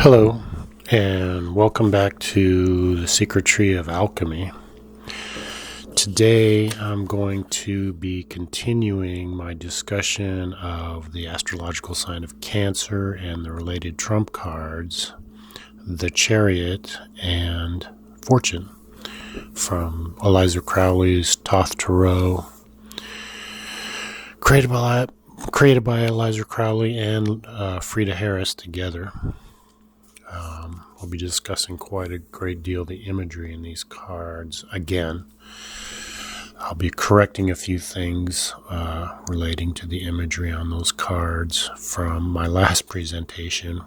Hello, and welcome back to the Secret Tree of Alchemy. Today I'm going to be continuing my discussion of the astrological sign of Cancer and the related trump cards, the Chariot and Fortune, from Eliza Crowley's Thoth Tarot, created by Eliza Crowley and Frida Harris together. We'll be discussing quite a great deal of the imagery in these cards. Again, I'll be correcting a few things relating to the imagery on those cards from my last presentation.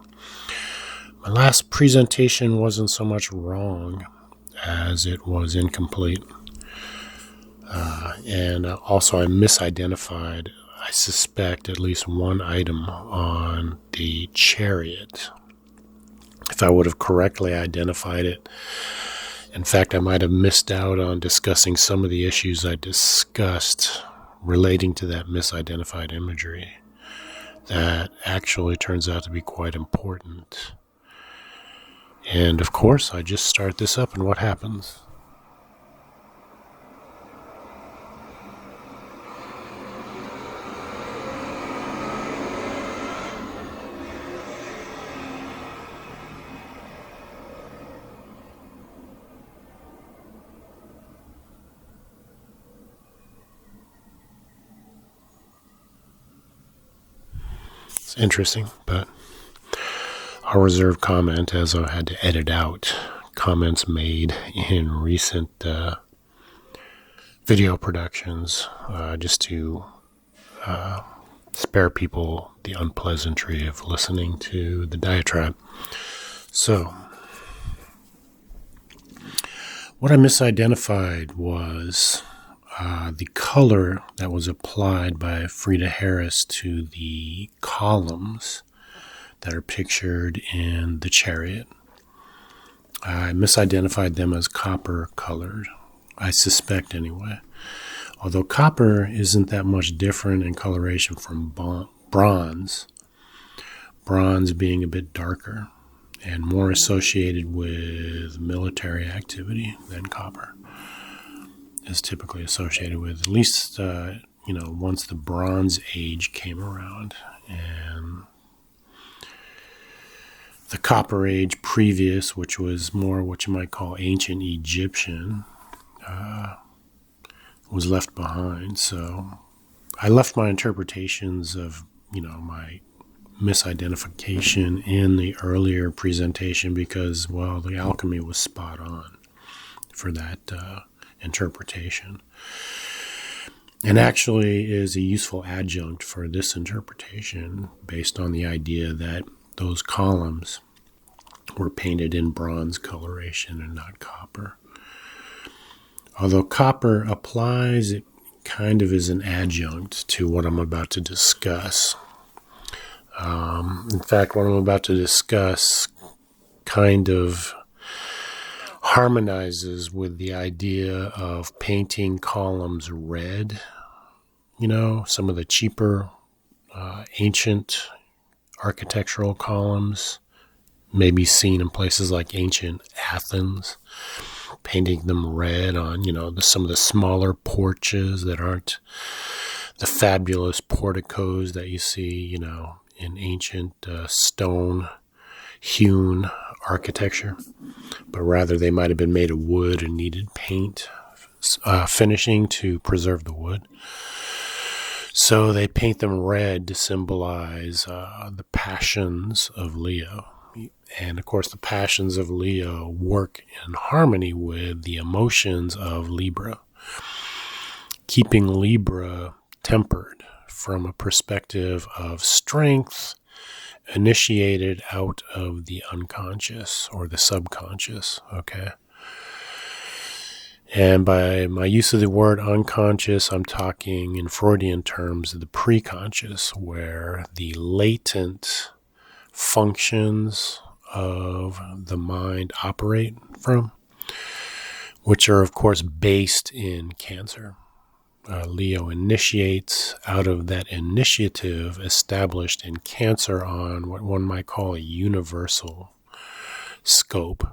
My last presentation wasn't so much wrong as it was incomplete. And also I misidentified, I suspect, at least one item on the Chariot. If I would have correctly identified it, in fact, I might have missed out on discussing some of the issues I discussed relating to that misidentified imagery that actually turns out to be quite important. And of course, I just start this up and what happens? It's interesting, but I'll reserve comment as I had to edit out comments made in recent video productions just to spare people the unpleasantry of listening to the diatribe. So, what I misidentified was the color that was applied by Frida Harris to the columns that are pictured in the Chariot. I misidentified them as copper colored, I suspect anyway. Although copper isn't that much different in coloration from bronze being a bit darker and more associated with military activity than copper is typically associated with, at least, once the Bronze Age came around. And the Copper Age previous, which was more what you might call ancient Egyptian, was left behind. So I left my interpretations of, my misidentification in the earlier presentation because, well, the alchemy was spot on for that interpretation, and actually is a useful adjunct for this interpretation based on the idea that those columns were painted in bronze coloration and not copper. Although copper applies, it kind of is an adjunct to what I'm about to discuss. In fact, what I'm about to discuss kind of harmonizes with the idea of painting columns red. Some of the cheaper ancient architectural columns may be seen in places like ancient Athens, painting them red on, some of the smaller porches that aren't the fabulous porticos that you see, in ancient stone-hewn architecture, but rather they might have been made of wood and needed paint finishing to preserve the wood. So they paint them red to symbolize the passions of Leo. And of course, the passions of Leo work in harmony with the emotions of Libra, keeping Libra tempered from a perspective of strength initiated out of the unconscious or the subconscious, okay? And by my use of the word unconscious, I'm talking in Freudian terms the preconscious, where the latent functions of the mind operate from, which are, of course, based in Cancer. Leo initiates out of that initiative established in Cancer on what one might call a universal scope,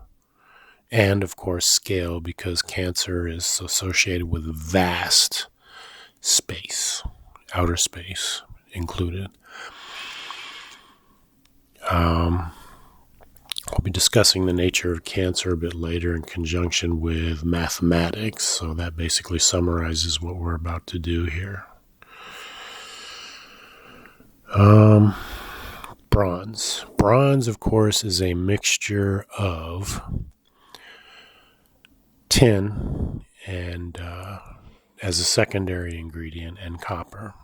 and of course scale, because Cancer is associated with vast space, outer space included. I'll be discussing the nature of Cancer a bit later in conjunction with mathematics, so that basically summarizes what we're about to do here. Bronze. Bronze, of course, is a mixture of tin and as a secondary ingredient, and copper.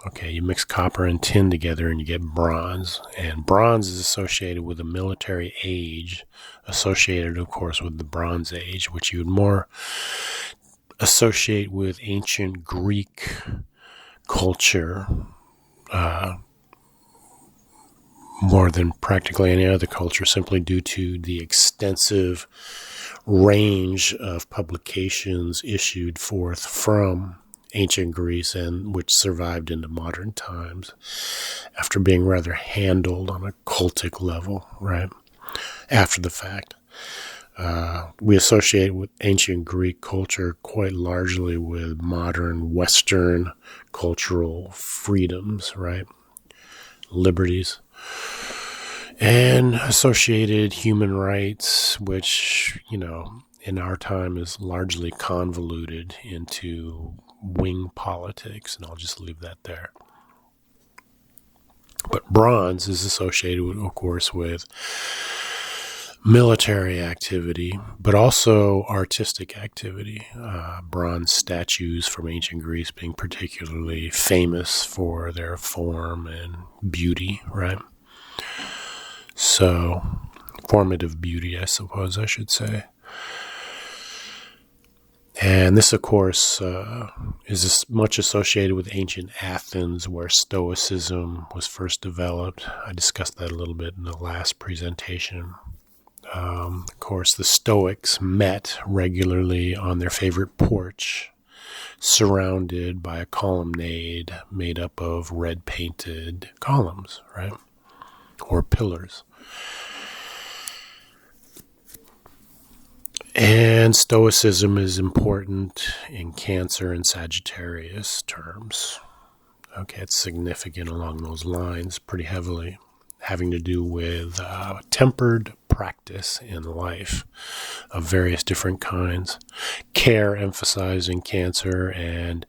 Okay, you mix copper and tin together and you get bronze. And bronze is associated with a military age, associated, of course, with the Bronze Age, which you would more associate with ancient Greek culture, more than practically any other culture, simply due to the extensive range of publications issued forth from ancient Greece, and which survived into modern times after being rather handled on a cultic level, right? After the fact. We associate with ancient Greek culture quite largely with modern Western cultural freedoms, right? Liberties. And associated human rights, which, in our time is largely convoluted into wing politics, and I'll just leave that there. But bronze is associated, of course, with military activity, but also artistic activity. Bronze statues from ancient Greece being particularly famous for their form and beauty, right? So, formative beauty, I suppose I should say. And this, of course, is much associated with ancient Athens, where Stoicism was first developed. I discussed that a little bit in the last presentation. Of course, the Stoics met regularly on their favorite porch, surrounded by a colonnade made up of red-painted columns, right? Or pillars. And Stoicism is important in Cancer and Sagittarius terms. Okay, it's significant along those lines pretty heavily, having to do with tempered practice in life of various different kinds. Care emphasizing Cancer, and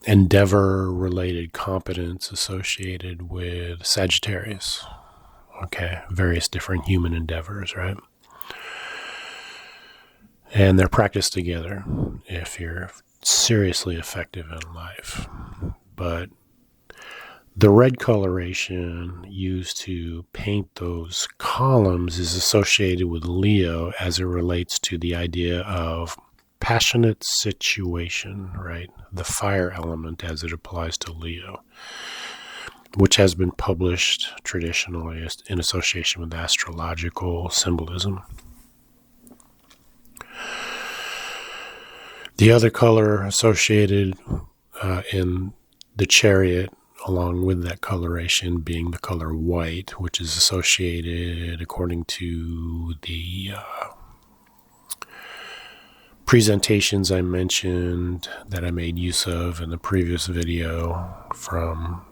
endeavor-related competence associated with Sagittarius. Okay, various different human endeavors, right? And they're practiced together if you're seriously effective in life. But the red coloration used to paint those columns is associated with Leo as it relates to the idea of passionate situation, right? The fire element as it applies to Leo, which has been published traditionally in association with astrological symbolism. The other color associated in the Chariot, along with that coloration, being the color white, which is associated, according to the presentations I mentioned that I made use of in the previous video from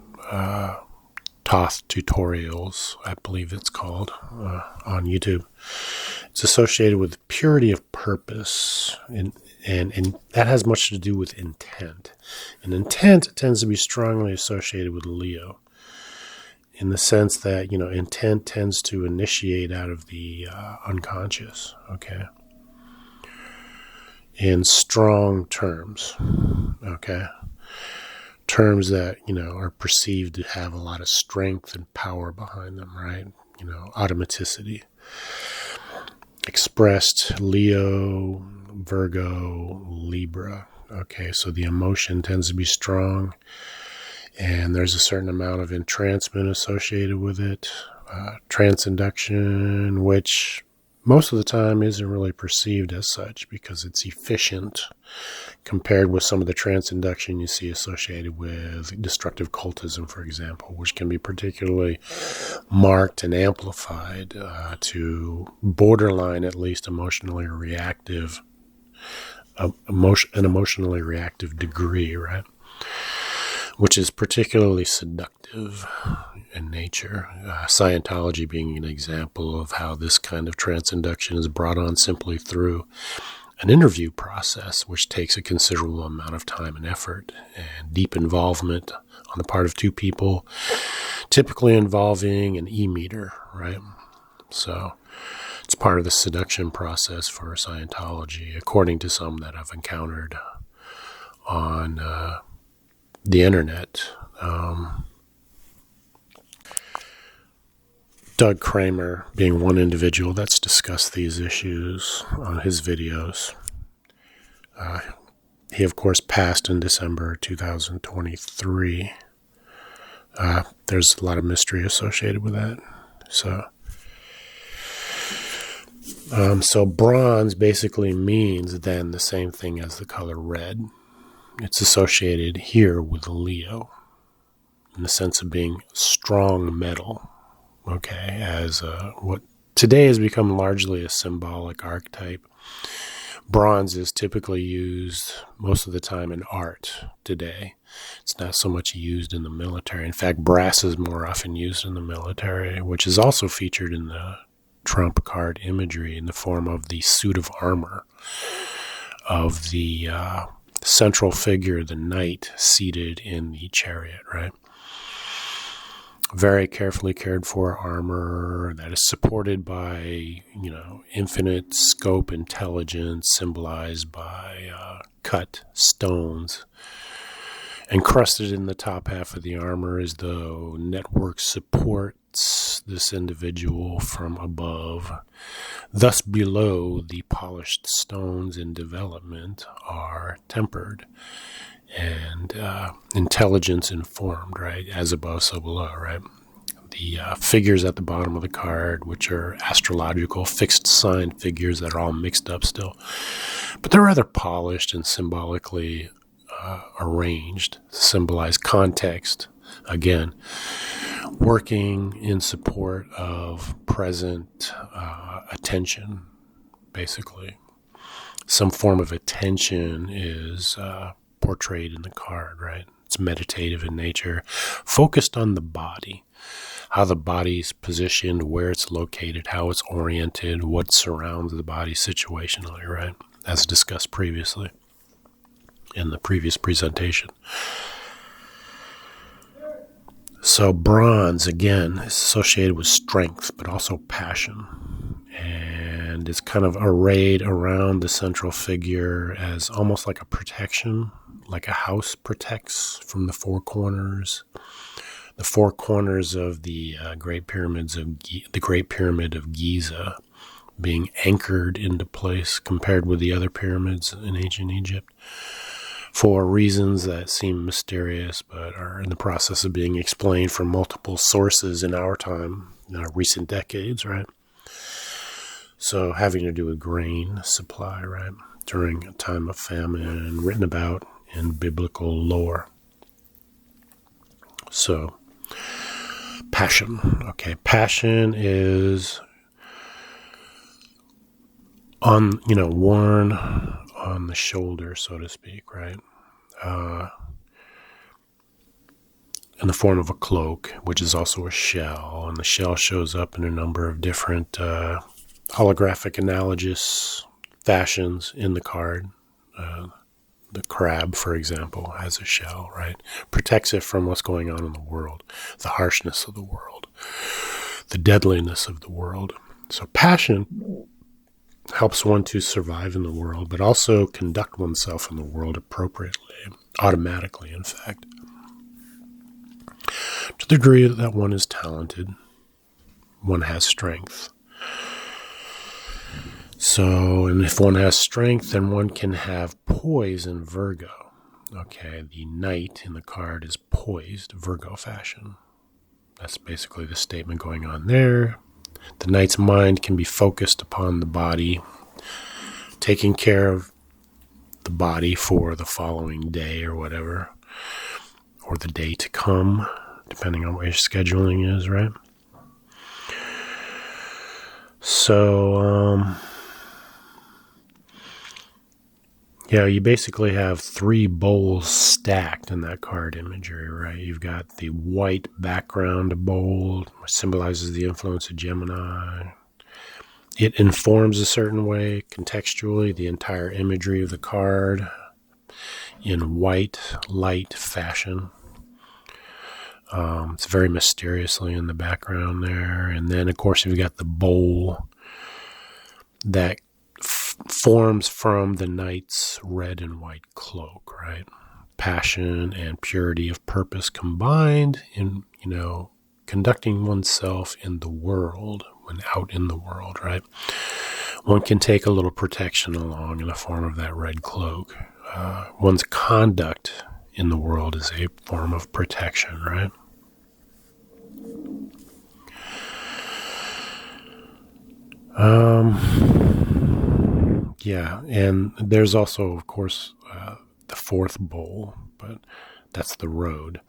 Thoth tutorials, I believe it's called, on YouTube. It's associated with purity of purpose, and that has much to do with intent. And intent tends to be strongly associated with Leo, in the sense that, intent tends to initiate out of the unconscious, okay? In strong terms, okay? Terms that, are perceived to have a lot of strength and power behind them, right? Automaticity. Expressed Leo, Virgo, Libra. Okay, so the emotion tends to be strong, and there's a certain amount of entrancement associated with it. Trance induction, which most of the time isn't really perceived as such because it's efficient compared with some of the trans-induction you see associated with destructive cultism, for example, which can be particularly marked and amplified to borderline, at least, an emotionally reactive degree, right? Which is particularly seductive in nature. Scientology being an example of how this kind of trans-induction is brought on simply through an interview process, which takes a considerable amount of time and effort and deep involvement on the part of two people, typically involving an e-meter, right? So it's part of the seduction process for Scientology, according to some that I've encountered on the internet. Doug Kramer being one individual that's discussed these issues on his videos. He, of course, passed in December 2023. There's a lot of mystery associated with that. So bronze basically means then the same thing as the color red. It's associated here with Leo in the sense of being strong metal. Okay, as what today has become largely a symbolic archetype. Bronze is typically used most of the time in art today. It's not so much used in the military. In fact, brass is more often used in the military, which is also featured in the Trump card imagery in the form of the suit of armor of the central figure, the knight, seated in the chariot, right? Very carefully cared for armor that is supported by, infinite scope intelligence symbolized by cut stones. Encrusted in the top half of the armor as though network supports this individual from above. Thus below, the polished stones in development are tempered and intelligence informed, right? As above, so below, right? The figures at the bottom of the card, which are astrological fixed sign figures that are all mixed up still. But they're rather polished and symbolically arranged to symbolize context. Again, working in support of present attention, basically. Some form of attention is portrayed in the card, right? It's meditative in nature, focused on the body, how the body's positioned, where it's located, how it's oriented, what surrounds the body situationally, right? As discussed previously in the previous presentation. So bronze, again, is associated with strength, but also passion. And it's kind of arrayed around the central figure as almost like a protection, like a house protects from the four corners. The four corners of the Great Pyramid of Giza being anchored into place compared with the other pyramids in ancient Egypt, for reasons that seem mysterious but are in the process of being explained from multiple sources in our time, in our recent decades, right? So having to do with grain supply, right? During a time of famine, written about in biblical lore. So, passion. Okay, passion is worn on the shoulder, so to speak, right? In the form of a cloak, which is also a shell. And the shell shows up in a number of different holographic analogous fashions in the card. The crab, for example, has a shell, right? Protects it from what's going on in the world, the harshness of the world, the deadliness of the world. So passion helps one to survive in the world, but also conduct oneself in the world appropriately, automatically, in fact. To the degree that one is talented, one has strength. So, and if one has strength, then one can have poise in Virgo. Okay, the knight in the card is poised, Virgo fashion. That's basically the statement going on there. The knight's mind can be focused upon the body, taking care of the body for the following day or whatever, or the day to come, depending on what your scheduling is, right? So, yeah, you basically have 3 bowls stacked in that card imagery, right? You've got the white background bowl, which symbolizes the influence of Gemini. It informs a certain way, contextually, the entire imagery of the card in white, light fashion. It's very mysteriously in the background there. And then, of course, you've got the bowl that forms from the knight's red and white cloak, right? Passion and purity of purpose combined in, conducting oneself in the world, when out in the world, right? One can take a little protection along in the form of that red cloak. One's conduct in the world is a form of protection, right? Yeah, and there's also, of course, the 4th bowl, but that's the road.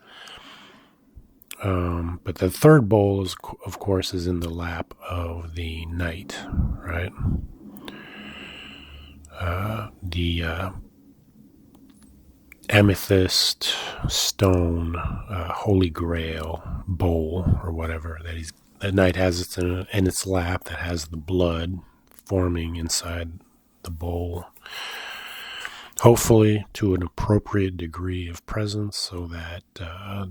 But the 3rd bowl, is, of course, is in the lap of the knight, right? The amethyst stone, holy grail bowl, or whatever that knight has in its lap, that has the blood forming inside the bowl, hopefully to an appropriate degree of presence, so that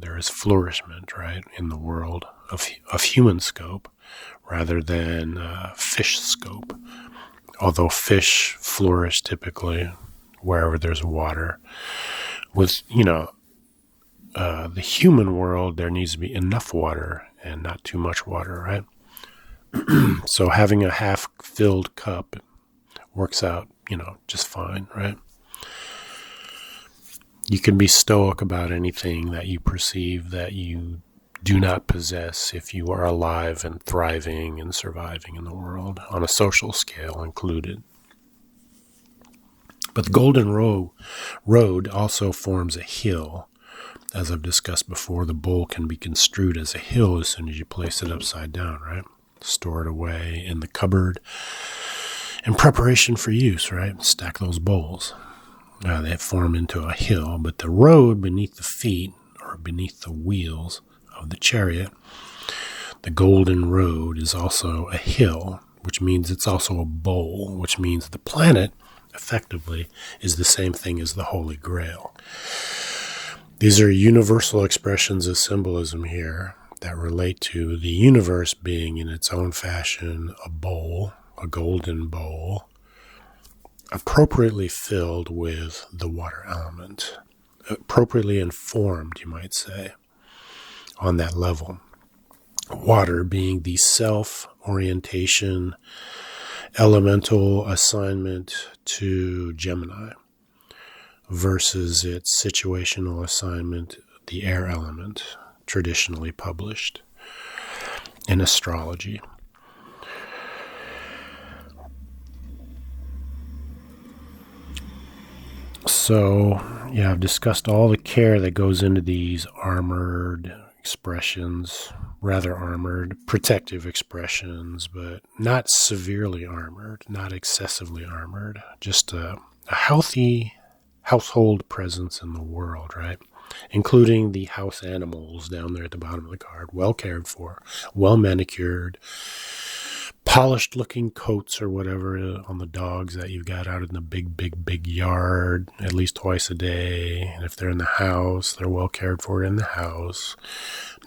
there is flourishment, right, in the world of human scope rather than fish scope. Although fish flourish typically wherever there's water. With, the human world, there needs to be enough water and not too much water, right? So having a half-filled cup works out, just fine, right? You can be stoic about anything that you perceive that you do not possess if you are alive and thriving and surviving in the world, on a social scale included. But the Golden Road also forms a hill. As I've discussed before, the bowl can be construed as a hill as soon as you place it upside down, right? Store it away in the cupboard in preparation for use, right? Stack those bowls. They form into a hill, but the road beneath the feet, or beneath the wheels of the chariot, the Golden Road, is also a hill, which means it's also a bowl, which means the planet, effectively, is the same thing as the Holy Grail. These are universal expressions of symbolism here that relate to the universe being in its own fashion a bowl, a golden bowl, appropriately filled with the water element, appropriately informed, you might say, on that level. Water being the self-orientation, elemental assignment to Gemini versus its situational assignment, the air element, traditionally published in astrology. So, yeah, I've discussed all the care that goes into these armored expressions, rather armored, protective expressions, but not severely armored, not excessively armored, just a healthy household presence in the world, right? Including the house animals down there at the bottom of the card, well cared for, well manicured, polished looking coats or whatever on the dogs that you've got out in the big yard at least twice a day. And if they're in the house, they're well cared for in the house.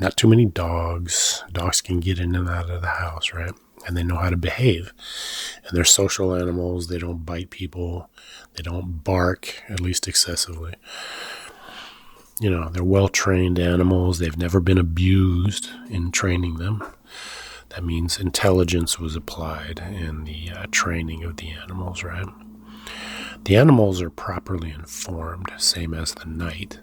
Not too many dogs. Dogs can get in and out of the house, right? And they know how to behave. And they're social animals. They don't bite people. They don't bark, at least excessively. They're well-trained animals. They've never been abused in training them. That means intelligence was applied in the training of the animals, right? The animals are properly informed, same as the knight.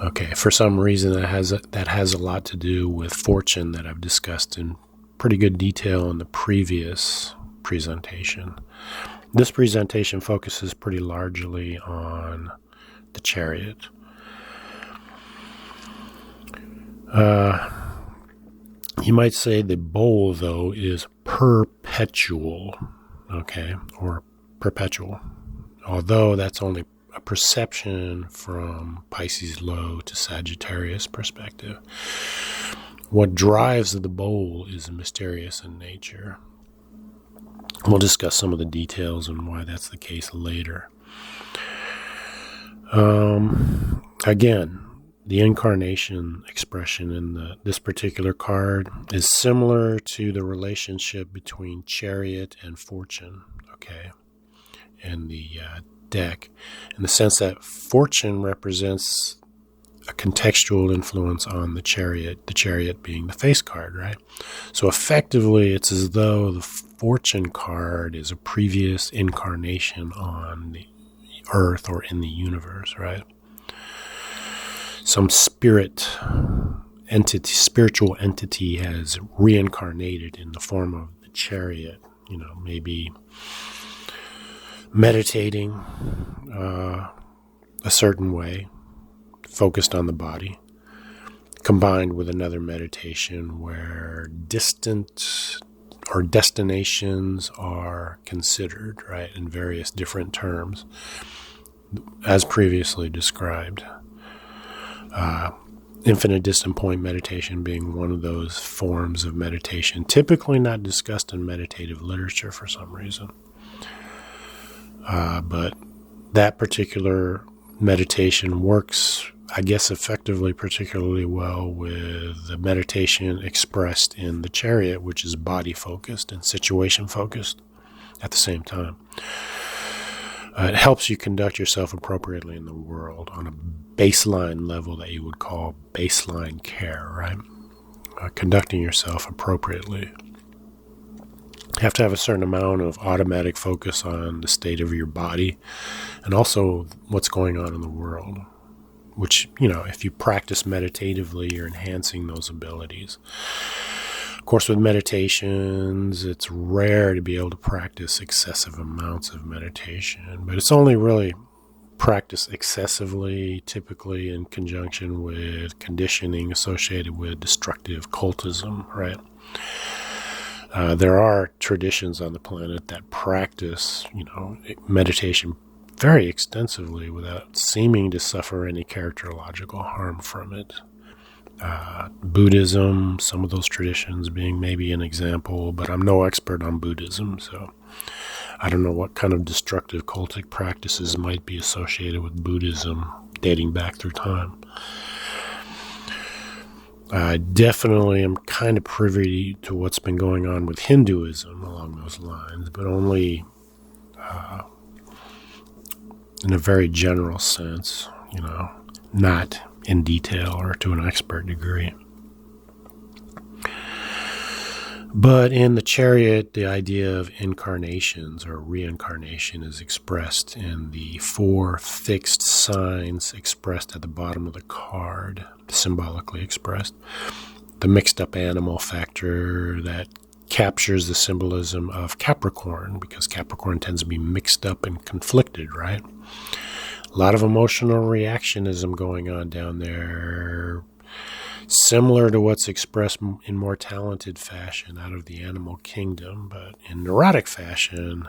Okay, for some reason that has a lot to do with fortune that I've discussed in pretty good detail in the previous presentation. This presentation focuses pretty largely on the chariot. You might say the bowl, though, is perpetual, okay, or perpetual, although that's only a perception from Pisces low to Sagittarius perspective. What drives the bowl is mysterious in nature. We'll discuss some of the details and why that's the case later. Again, the incarnation expression in this particular card is similar to the relationship between chariot and fortune, okay, in the deck, in the sense that fortune represents a contextual influence on the chariot being the face card, right? So effectively, it's as though the fortune card is a previous incarnation on the earth or in the universe, right? Some spiritual entity has reincarnated in the form of the chariot, maybe meditating a certain way, focused on the body, combined with another meditation where distant or destinations are considered, right, in various different terms, as previously described. Infinite distant point meditation being one of those forms of meditation, typically not discussed in meditative literature for some reason. But that particular meditation works, I guess, effectively, particularly well with the meditation expressed in the chariot, which is body-focused and situation-focused at the same time. It helps you conduct yourself appropriately in the world on a baseline level that you would call baseline care, right? Conducting yourself appropriately. You have to have a certain amount of automatic focus on the state of your body and also what's going on in the world, which, if you practice meditatively, you're enhancing those abilities. Of course, with meditations, it's rare to be able to practice excessive amounts of meditation, but it's only really practiced excessively, typically in conjunction with conditioning associated with destructive cultism, right? There are traditions on the planet that practice, meditation very extensively without seeming to suffer any characterological harm from it. Buddhism, some of those traditions being maybe an example, but I'm no expert on Buddhism, so I don't know what kind of destructive cultic practices might be associated with Buddhism dating back through time. I definitely am kind of privy to what's been going on with Hinduism along those lines, but only in a very general sense, not in detail or to an expert degree. But in the chariot, the idea of incarnations or reincarnation is expressed in the 4 fixed signs expressed at the bottom of the card, symbolically expressed. The mixed up animal factor that captures the symbolism of Capricorn, because Capricorn tends to be mixed up and conflicted, right? A lot of emotional reactionism going on down there, similar to what's expressed in more talented fashion out of the animal kingdom, but in neurotic fashion,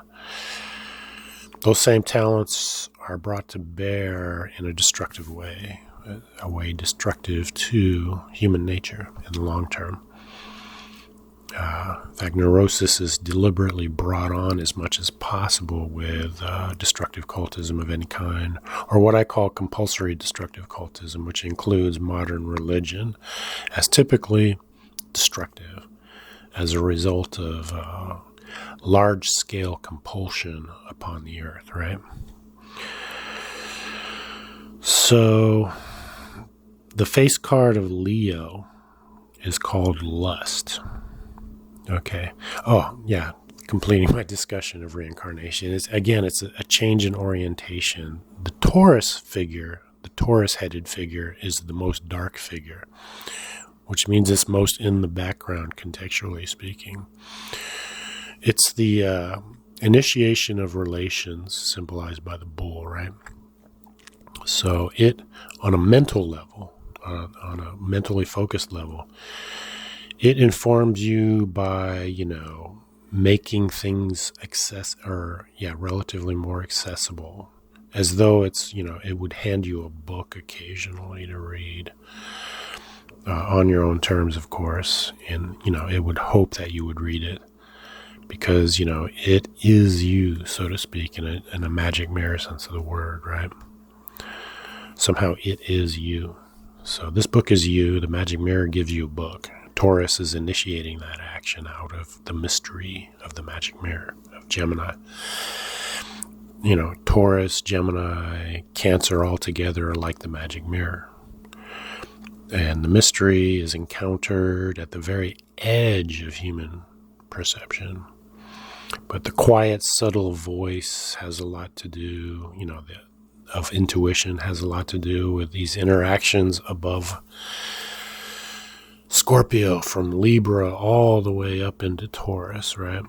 those same talents are brought to bear in a destructive way, a way destructive to human nature in the long term. In fact, neurosis is deliberately brought on as much as possible with destructive cultism of any kind, or what I call compulsory destructive cultism, which includes modern religion, as typically destructive as a result of large-scale compulsion upon the earth, right? So, the face card of Leo is called lust. Okay. Oh, yeah. Completing my discussion of reincarnation. It's a change in orientation. The Taurus figure, the Taurus-headed figure, is the most dark figure. which means it's most in the background, contextually speaking. It's the initiation of relations, symbolized by the bull, right? So it, on a mental level, on a mentally focused level, it informs you by, making things relatively more accessible, as though it's, it would hand you a book occasionally to read, on your own terms, of course, and, it would hope that you would read it, because, it is you, so to speak, in a magic mirror sense of the word, right? Somehow it is you. So this book is you. The magic mirror gives you a book. Taurus is initiating that action out of the mystery of the magic mirror of Gemini. Taurus, Gemini, Cancer all together are like the magic mirror. And the mystery is encountered at the very edge of human perception. But the quiet, subtle voice has a lot to do, of intuition has a lot to do with these interactions above Scorpio, from Libra all the way up into Taurus, right?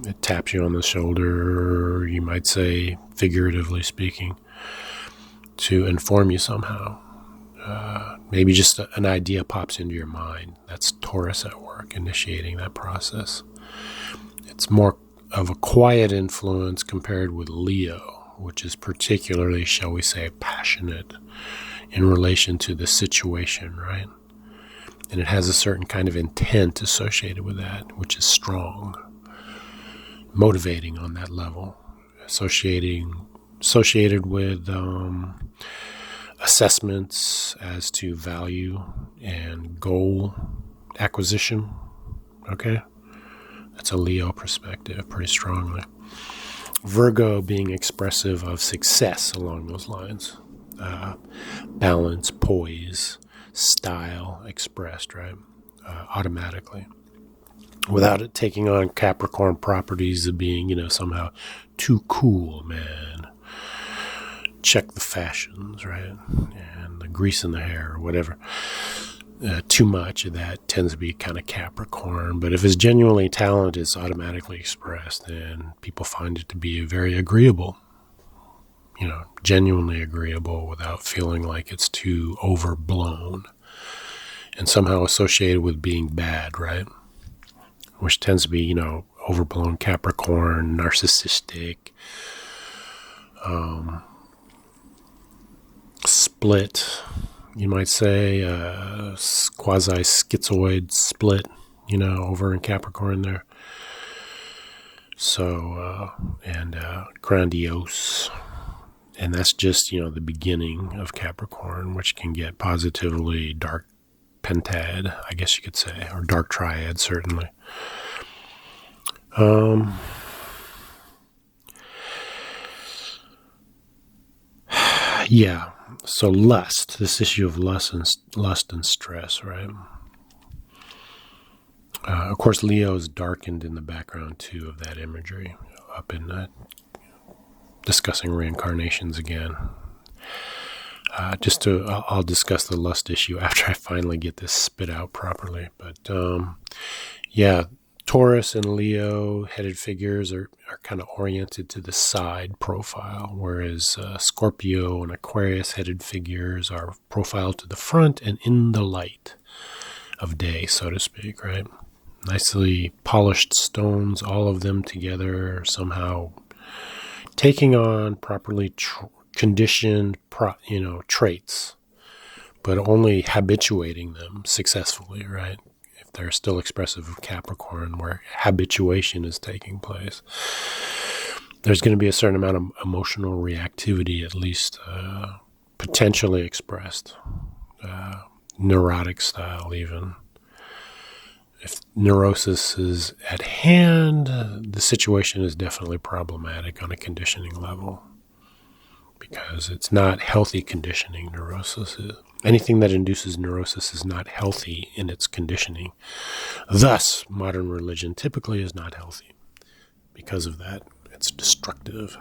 It taps you on the shoulder, you might say, figuratively speaking, to inform you somehow. Maybe just an idea pops into your mind. That's Taurus at work, initiating that process. It's more of a quiet influence compared with Leo, which is particularly, shall we say, passionate in relation to the situation, right? And it has a certain kind of intent associated with that, which is strong, motivating on that level, associated with assessments as to value and goal acquisition, okay? That's a Leo perspective pretty strongly. Virgo being expressive of success along those lines. Balance, poise, style expressed, right? Automatically. Without it taking on Capricorn properties of being, somehow too cool, man. Check the fashions, right? And the grease in the hair or whatever. Too much of that tends to be kind of Capricorn. But if it's genuinely talent, it's automatically expressed, and people find it to be very agreeable. Genuinely agreeable without feeling like it's too overblown and somehow associated with being bad, right? Which tends to be, overblown Capricorn, narcissistic, split, you might say, quasi-schizoid split, over in Capricorn there. So, grandiose. And that's just, the beginning of Capricorn, which can get positively dark pentad, I guess you could say, or dark triad, certainly. Yeah, so lust, this issue of lust and stress, right? Of course, Leo is darkened in the background, too, of that imagery, up in discussing reincarnations again. I'll discuss the lust issue after I finally get this spit out properly. But Taurus and Leo headed figures are kind of oriented to the side profile, whereas Scorpio and Aquarius headed figures are profiled to the front and in the light of day, so to speak, right? Nicely polished stones, all of them together, somehow taking on properly conditioned, traits, but only habituating them successfully, right? If they're still expressive of Capricorn, where habituation is taking place, there's going to be a certain amount of emotional reactivity, at least potentially expressed, neurotic style even. If neurosis is at hand, the situation is definitely problematic on a conditioning level, because it's not healthy conditioning, neurosis is. Anything that induces neurosis is not healthy in its conditioning. Thus, modern religion typically is not healthy. Because of that, it's destructive.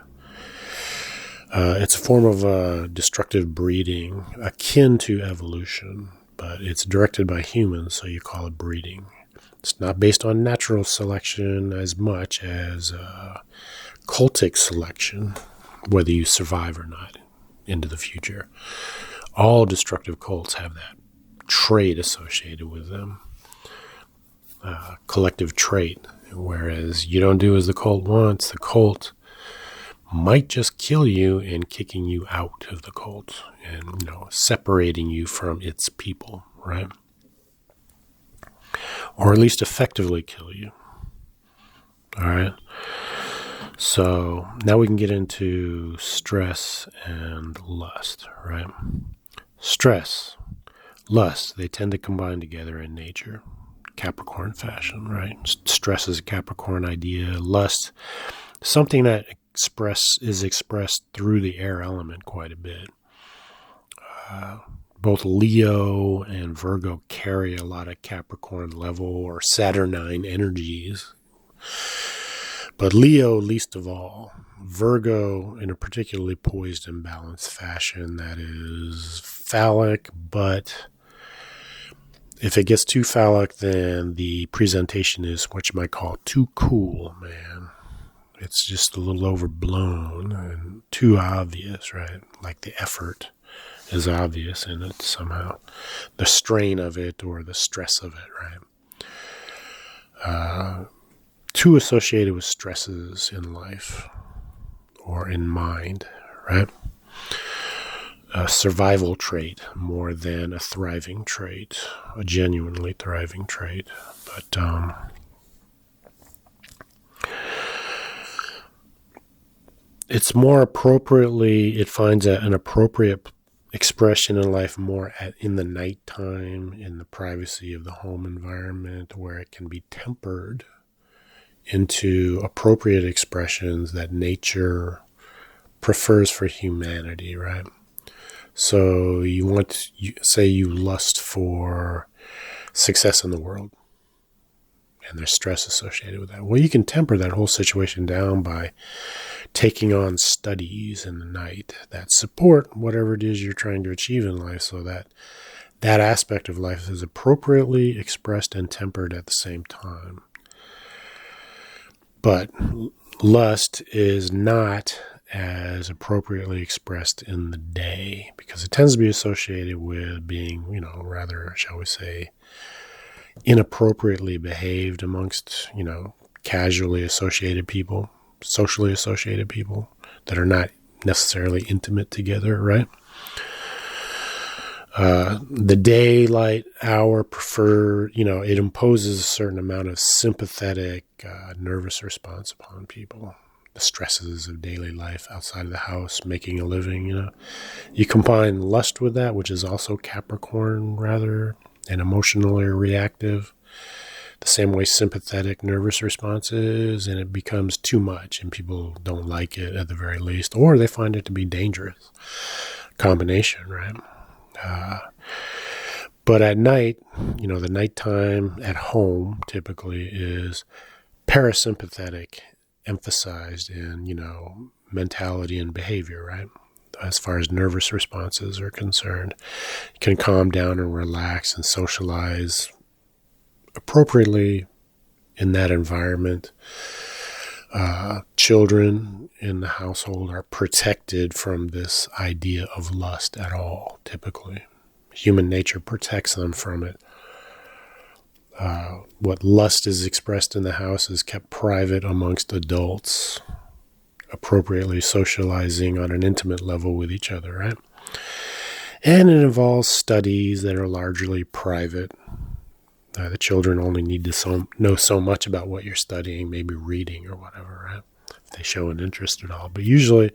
It's a form of destructive breeding akin to evolution, but it's directed by humans, so you call it breeding. It's not based on natural selection as much as cultic selection, whether you survive or not into the future. All destructive cults have that trait associated with them, collective trait, whereas you don't do as the cult wants. The cult might just kill you and kicking you out of the cult and, separating you from its people, right? Or at least effectively kill you. All right. So now we can get into stress and lust, right? Stress, lust, they tend to combine together in nature, Capricorn fashion, right? Stress is a Capricorn idea. Lust, something that is expressed through the air element quite a bit. Both Leo and Virgo carry a lot of Capricorn level or Saturnine energies. But Leo least of all. Virgo in a particularly poised and balanced fashion that is phallic, but if it gets too phallic, then the presentation is what you might call too cool, man. It's just a little overblown and too obvious, right? Like the effort is obvious in it somehow. The strain of it or the stress of it, right? Too associated with stresses in life or in mind, right? A survival trait more than a thriving trait, a genuinely thriving trait. But it's more appropriately, it finds an appropriate expression in life more in the nighttime, in the privacy of the home environment, where it can be tempered into appropriate expressions that nature prefers for humanity, right? So you lust for success in the world, and there's stress associated with that. Well, you can temper that whole situation down by taking on studies in the night that support whatever it is you're trying to achieve in life, so that that aspect of life is appropriately expressed and tempered at the same time. But lust is not as appropriately expressed in the day because it tends to be associated with being, rather, shall we say, inappropriately behaved amongst, casually associated people, socially associated people that are not necessarily intimate together, right? The daylight hour it imposes a certain amount of sympathetic, nervous response upon people. The stresses of daily life outside of the house, making a living, You combine lust with that, which is also Capricorn, rather, and emotionally reactive, the same way sympathetic, nervous response is, and it becomes too much, and people don't like it at the very least, or they find it to be dangerous. Combination, right? But at night, the nighttime at home typically is parasympathetic, emphasized in, mentality and behavior, right? As far as nervous responses are concerned, you can calm down and relax and socialize appropriately in that environment. Children in the household are protected from this idea of lust at all, typically. Human nature protects them from it. What lust is expressed in the house is kept private amongst adults, appropriately socializing on an intimate level with each other, right? And it involves studies that are largely private. The children only need to know so much about what you're studying, maybe reading or whatever, right? If they show an interest at all. But usually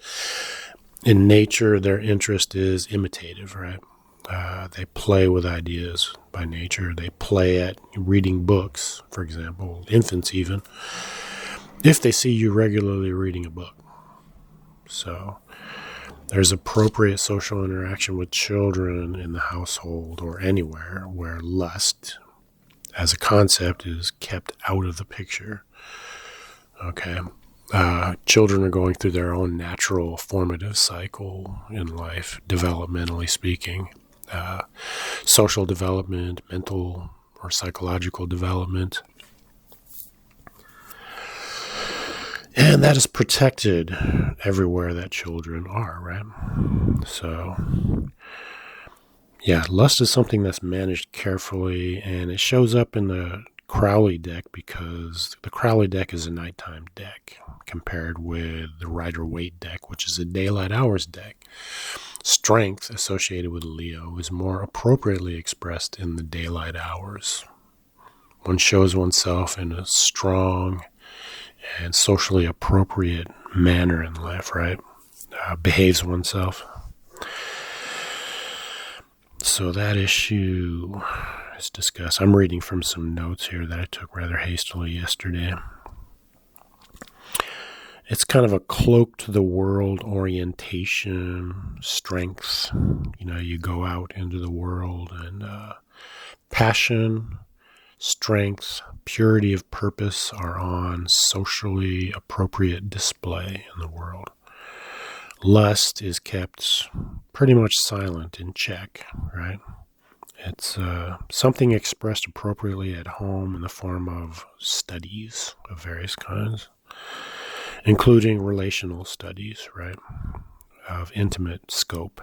in nature, their interest is imitative, right? They play with ideas by nature. They play at reading books, for example, infants even, if they see you regularly reading a book. So there's appropriate social interaction with children in the household or anywhere where lust as a concept is kept out of the picture. Okay. Children are going through their own natural formative cycle in life, developmentally speaking. social development, mental or psychological development. And that is protected everywhere that children are, right? So, yeah, lust is something that's managed carefully, and it shows up in the Crowley deck because the Crowley deck is a nighttime deck compared with the Rider-Waite deck, which is a daylight hours deck. Strength associated with Leo is more appropriately expressed in the daylight hours. One shows oneself in a strong and socially appropriate manner in life, right? Behaves oneself. So that issue is discussed. I'm reading from some notes here that I took rather hastily yesterday. It's kind of a cloak to the world orientation, strength. You go out into the world, and passion, strength, purity of purpose are on socially appropriate display in the world. Lust is kept pretty much silent, in check, right? It's something expressed appropriately at home in the form of studies of various kinds, including relational studies, right, of intimate scope,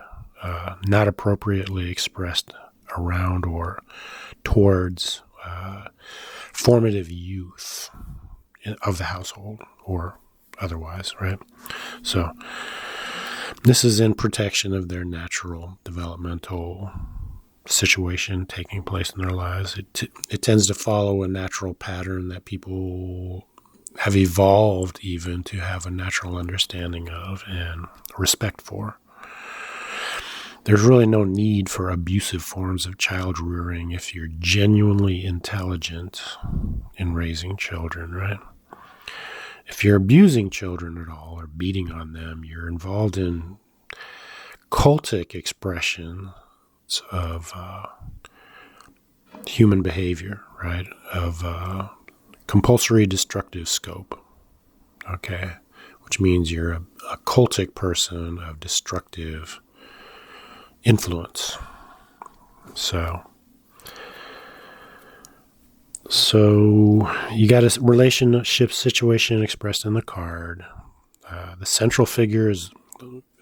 not appropriately expressed around or towards formative youth of the household or otherwise, right? So this is in protection of their natural developmental situation taking place in their lives. It tends to follow a natural pattern that people have evolved even to have a natural understanding of and respect for. There's really no need for abusive forms of child rearing if you're genuinely intelligent in raising children, right? If you're abusing children at all or beating on them, you're involved in cultic expressions of human behavior, right? Of compulsory destructive scope, okay? Which means you're a cultic person of destructive influence. So you got a relationship situation expressed in the card. The central figure is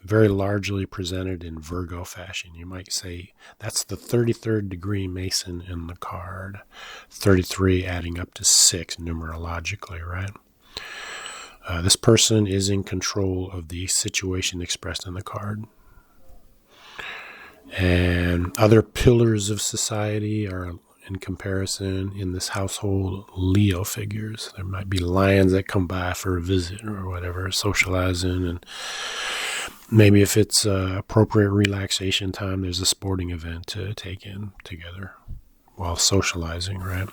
very largely presented in Virgo fashion. You might say that's the 33rd degree Mason in the card. 33 adding up to 6 numerologically, right? This person is in control of the situation expressed in the card. And other pillars of society are, in comparison, in this household, Leo figures. There might be lions that come by for a visit or whatever, socializing. And maybe if it's appropriate relaxation time, there's a sporting event to take in together while socializing, right?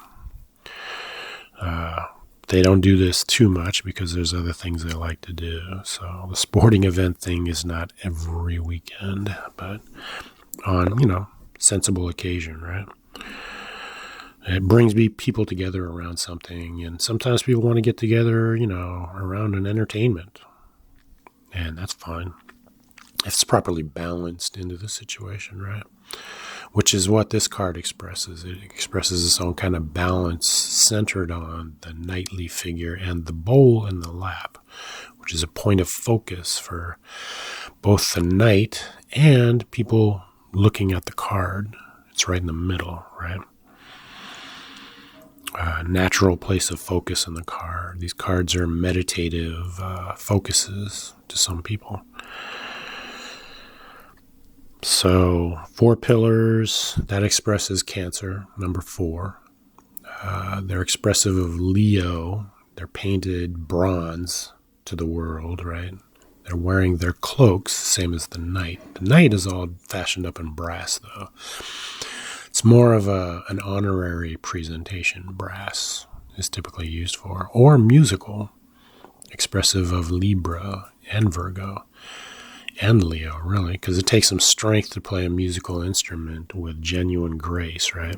They don't do this too much because there's other things they like to do. So the sporting event thing is not every weekend, but on, sensible occasion, right? It brings people together around something, and sometimes people want to get together, around an entertainment, and that's fine. It's properly balanced into the situation, right? Which is what this card expresses. It expresses its own kind of balance centered on the knightly figure and the bowl in the lap, which is a point of focus for both the knight and people looking at the card. It's right in the middle, right? Natural place of focus in the card. These cards are meditative focuses to some people. So 4 pillars, that expresses Cancer, number 4. They're expressive of Leo. They're painted bronze to the world, right? They're wearing their cloaks, same as the knight. The knight is all fashioned up in brass, though. It's more of an honorary presentation. Brass is typically used for, or musical, expressive of Libra and Virgo and Leo, really, because it takes some strength to play a musical instrument with genuine grace, right?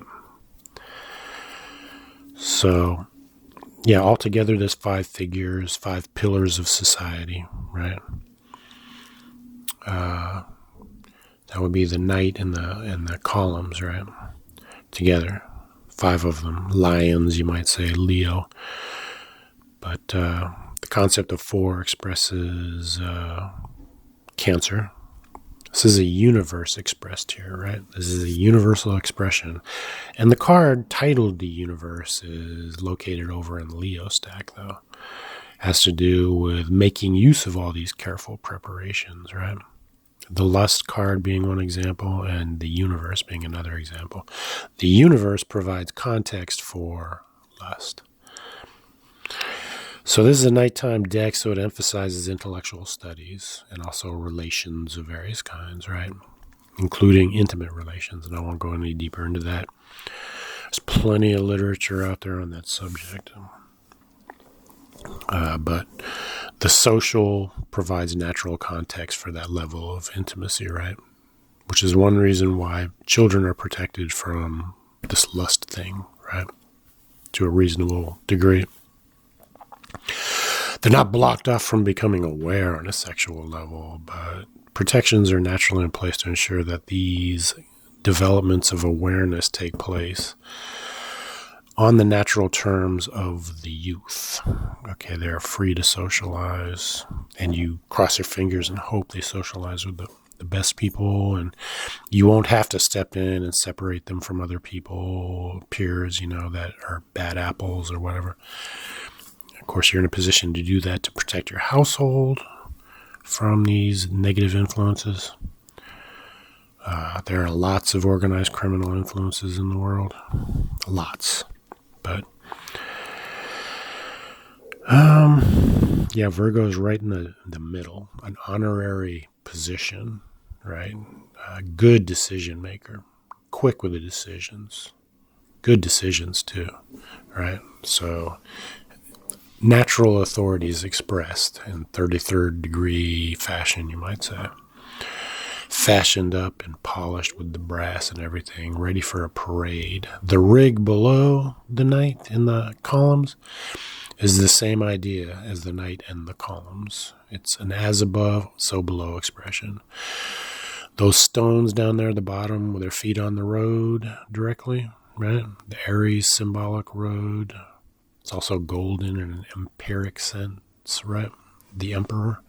So, yeah, altogether there's 5 figures, 5 pillars of society, right? That would be the night and the columns, right? Together. 5 of them. Lions, you might say, Leo. But the concept of 4 expresses Cancer. This is a universe expressed here, right? This is a universal expression. And the card titled the universe is located over in the Leo stack, though. Has to do with making use of all these careful preparations, right? The lust card being one example, and the universe being another example. The universe provides context for lust. So this is a nighttime deck, so it emphasizes intellectual studies and also relations of various kinds, right? Including intimate relations, and I won't go any deeper into that. There's plenty of literature out there on that subject. But the social provides natural context for that level of intimacy, right? Which is one reason why children are protected from this lust thing, right? To a reasonable degree. They're not blocked off from becoming aware on a sexual level, but protections are naturally in place to ensure that these developments of awareness take place on the natural terms of the youth. Okay, they're free to socialize, and you cross your fingers and hope they socialize with the best people, and you won't have to step in and separate them from other people, peers, that are bad apples or whatever. Of course, you're in a position to do that to protect your household from these negative influences. There are lots of organized criminal influences in the world. Lots. But, Virgo is right in the middle. An honorary position, right? A good decision maker. Quick with the decisions. Good decisions, too, right? So natural authority is expressed in 33rd degree fashion, you might say. Fashioned up and polished with the brass and everything, ready for a parade. The rig below the knight in the columns is the same idea as the knight and the columns. It's an as above, so below expression. Those stones down there at the bottom with their feet on the road directly, right? The Aries symbolic road. It's also golden in an empiric sense, right? The Emperor.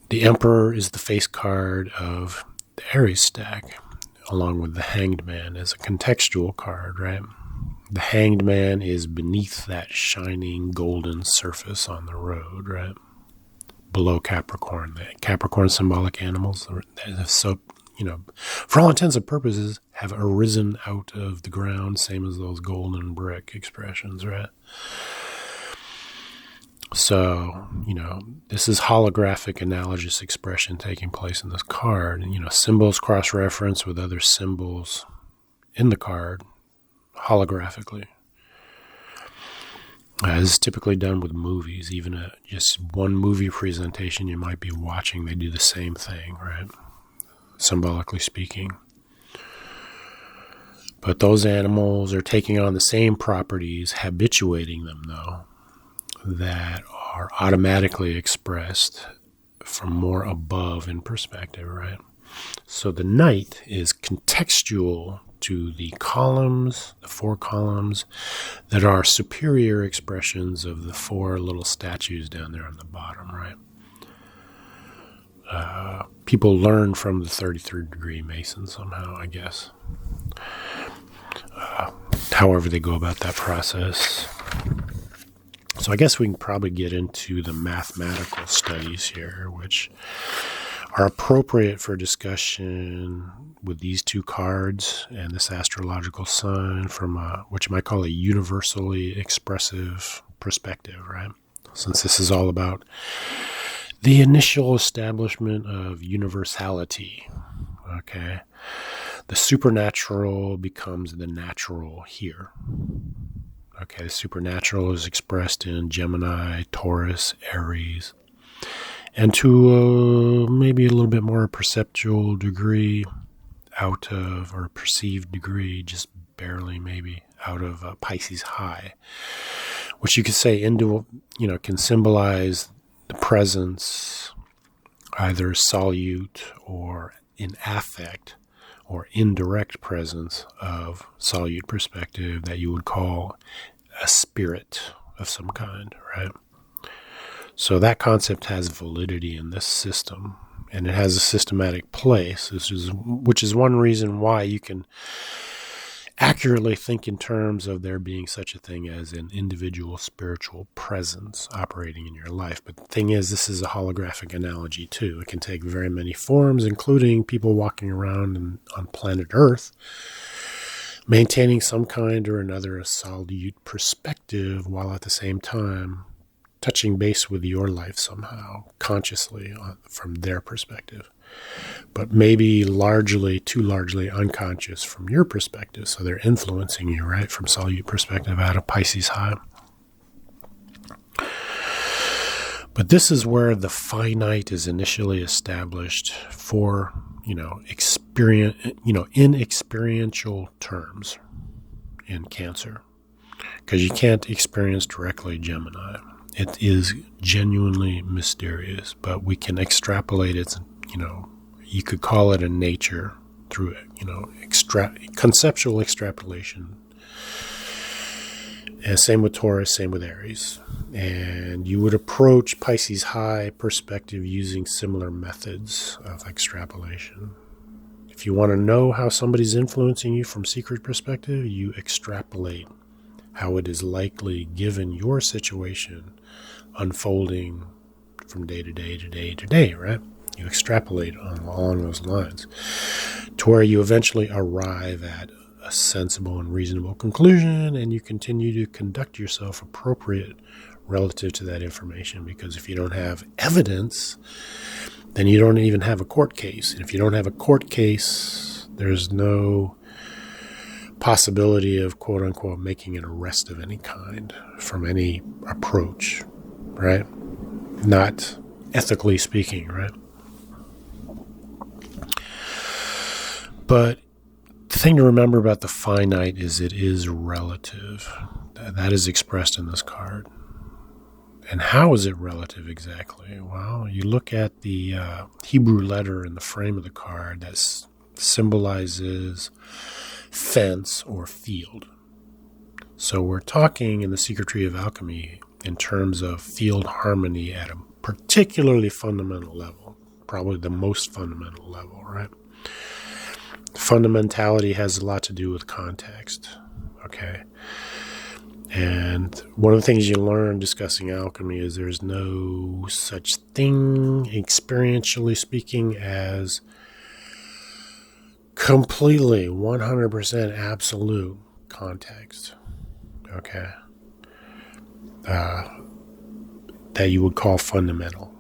The Emperor is the face card of the Aries stack, along with the Hanged Man as a contextual card, right? The Hanged Man is beneath that shining golden surface on the road, right? Below Capricorn. The Capricorn symbolic animals, so, for all intents and purposes, have arisen out of the ground, same as those golden brick expressions, right? So, this is holographic analogous expression taking place in this card. And, symbols cross-reference with other symbols in the card holographically. This is typically done with movies. Even just one movie presentation you might be watching, they do the same thing, right? Symbolically speaking. But those animals are taking on the same properties, habituating them, though, that are automatically expressed from more above in perspective, right? So the knight is contextual to the columns, the 4 columns, that are superior expressions of the 4 little statues down there on the bottom, right? People learn from the 33rd degree Mason somehow, I guess. However they go about that process. So I guess we can probably get into the mathematical studies here, which are appropriate for discussion with these 2 cards and this astrological sign from what you might call a universally expressive perspective, right? Since this is all about the initial establishment of universality, okay? The supernatural becomes the natural here. Okay, the supernatural is expressed in Gemini, Taurus, Aries, and to maybe a little bit more perceptual degree out of, or perceived degree, just barely maybe, out of Pisces high, which you could say can symbolize the presence either solute or in affect or indirect presence of solute perspective that you would call a spirit of some kind, right? So that concept has validity in this system, and it has a systematic place, which is one reason why you can accurately think in terms of there being such a thing as an individual spiritual presence operating in your life. But the thing is, this is a holographic analogy too. It can take very many forms, including people walking around on planet Earth, maintaining some kind or another of solute perspective, while at the same time touching base with your life somehow, consciously from their perspective. But maybe too largely unconscious from your perspective. So they're influencing you, right? From solute perspective out of Pisces high. But this is where the finite is initially established for, experience, in experiential terms in Cancer. Because you can't experience directly Gemini. It is genuinely mysterious, but we can extrapolate its, you could call it a nature through, conceptual extrapolation. And same with Taurus, same with Aries. And you would approach Pisces high perspective using similar methods of extrapolation. If you want to know how somebody's influencing you from secret perspective, you extrapolate how it is likely given your situation unfolding from day to day to day to day, right? You extrapolate along those lines to where you eventually arrive at a sensible and reasonable conclusion, and you continue to conduct yourself appropriate relative to that information. Because if you don't have evidence, then you don't even have a court case. And if you don't have a court case, there's no possibility of, quote unquote, making an arrest of any kind from any approach, right? Not ethically speaking, right? But the thing to remember about the finite is it is relative. That is expressed in this card. And how is it relative exactly? Well, you look at the Hebrew letter in the frame of the card that symbolizes fence or field. So we're talking in the Secret Tree of Alchemy in terms of field harmony at a particularly fundamental level, probably the most fundamental level, right? Fundamentality has a lot to do with context, okay? And one of the things you learn discussing alchemy is there's no such thing, experientially speaking, as completely 100% absolute context, okay? That you would call fundamental.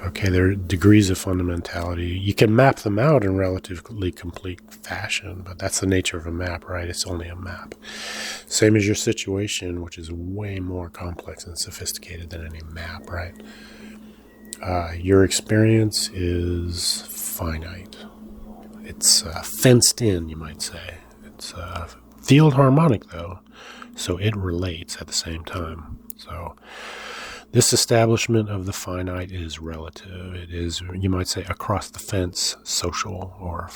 Okay, there are degrees of fundamentality. You can map them out in relatively complete fashion, but that's the nature of a map, right? It's only a map. Same as your situation, which is way more complex and sophisticated than any map, right? Your experience is finite. It's fenced in, you might say. It's field harmonic, though, so it relates at the same time. So this establishment of the finite is relative. It is, you might say, across the fence social, or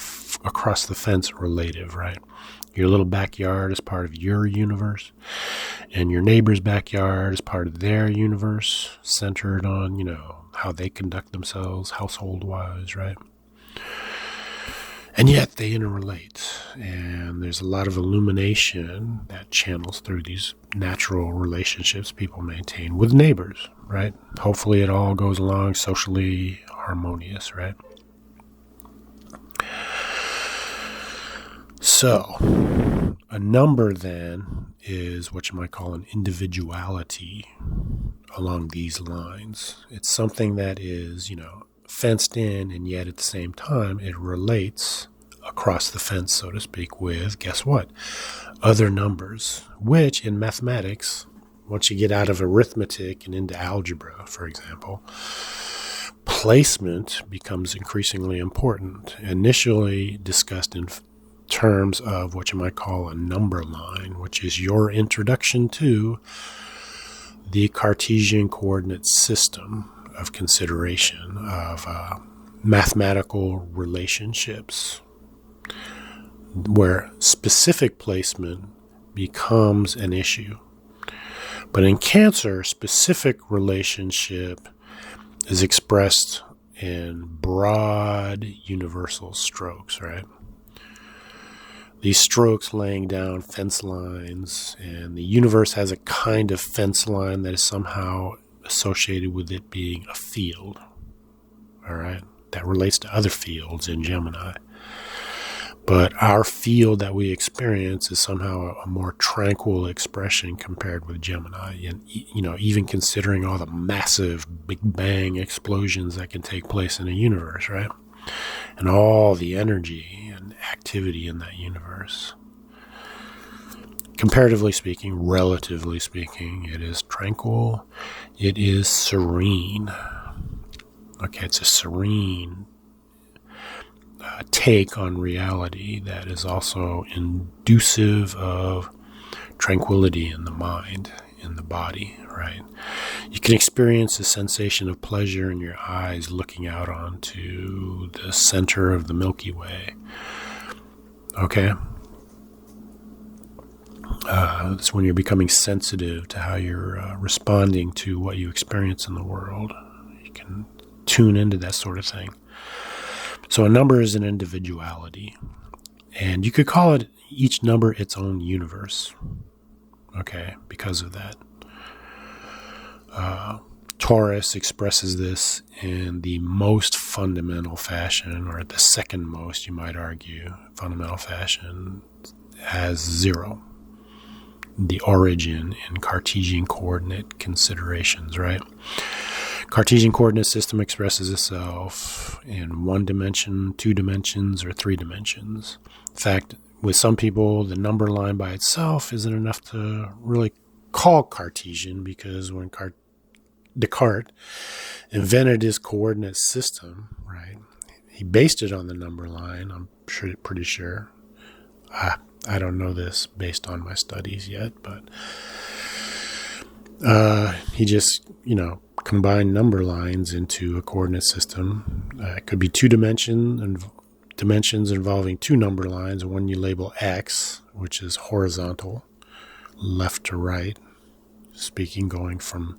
across the fence relative, right? Your little backyard is part of your universe, and your neighbor's backyard is part of their universe, centered on, how they conduct themselves household-wise, right? And yet they interrelate, and there's a lot of illumination that channels through these natural relationships people maintain with neighbors, right? Hopefully it all goes along socially harmonious, right? So, a number then is what you might call an individuality along these lines. It's something that is, fenced in, and yet at the same time it relates across the fence, so to speak, with, guess what? Other numbers, which in mathematics, once you get out of arithmetic and into algebra, for example, placement becomes increasingly important. Initially discussed in terms of what you might call a number line, which is your introduction to the Cartesian coordinate system of consideration of mathematical relationships, where specific placement becomes an issue. But in Cancer, specific relationship is expressed in broad universal strokes, right? These strokes laying down fence lines, and the universe has a kind of fence line that is somehow associated with it being a field, all right? That relates to other fields in Gemini. But our field that we experience is somehow a more tranquil expression compared with Gemini. And, even considering all the massive Big Bang explosions that can take place in a universe, right? And all the energy and activity in that universe. Comparatively speaking, relatively speaking, it is tranquil. It is serene. Okay, it's a serene take on reality that is also inducive of tranquility in the mind, in the body, right? You can experience a sensation of pleasure in your eyes looking out onto the center of the Milky Way. Okay? It's when you're becoming sensitive to how you're responding to what you experience in the world. You can tune into that sort of thing. So a number is an individuality, and you could call it each number its own universe, okay, because of that. Taurus expresses this in the most fundamental fashion, or the second most, you might argue, fundamental fashion, as 0, the origin in Cartesian coordinate considerations, right? Cartesian coordinate system expresses itself in 1 dimension, 2 dimensions, or 3 dimensions. In fact, with some people, the number line by itself isn't enough to really call Cartesian, because when Descartes invented his coordinate system, right, he based it on the number line, I'm pretty sure. I don't know this based on my studies yet, but he just, combine number lines into a coordinate system. It could be 2 dimensions involving 2 number lines. One you label X, which is horizontal, left to right, speaking, going from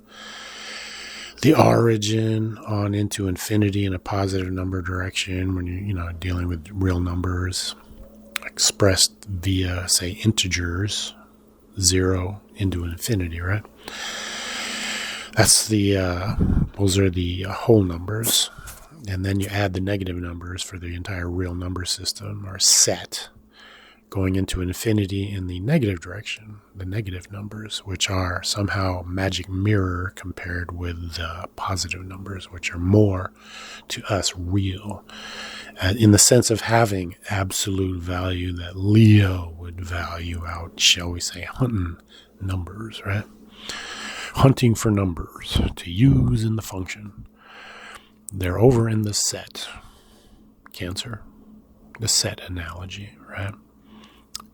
the origin on into infinity in a positive number direction when you're dealing with real numbers expressed via, say, integers, 0 into infinity, right? That's those are the whole numbers. And then you add the negative numbers for the entire real number system, or set, going into infinity in the negative direction, the negative numbers, which are somehow magic mirror compared with the positive numbers, which are more, to us, real, in the sense of having absolute value that Leo would value out, shall we say, hunting numbers, right? Hunting for numbers to use in the function. They're over in the set, Cancer, the set analogy, right?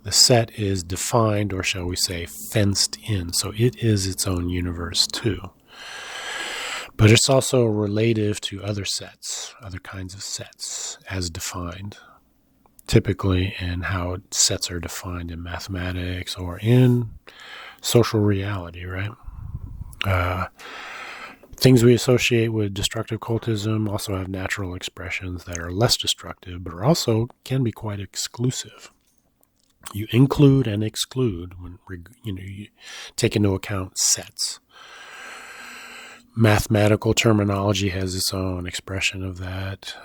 The set is defined, or shall we say, fenced in, so it is its own universe too. But it's also relative to other sets, other kinds of sets, as defined, typically in how sets are defined in mathematics or in social reality, right? Things we associate with destructive cultism also have natural expressions that are less destructive, but also can be quite exclusive. You include and exclude when you take into account sets. Mathematical terminology has its own expression of that,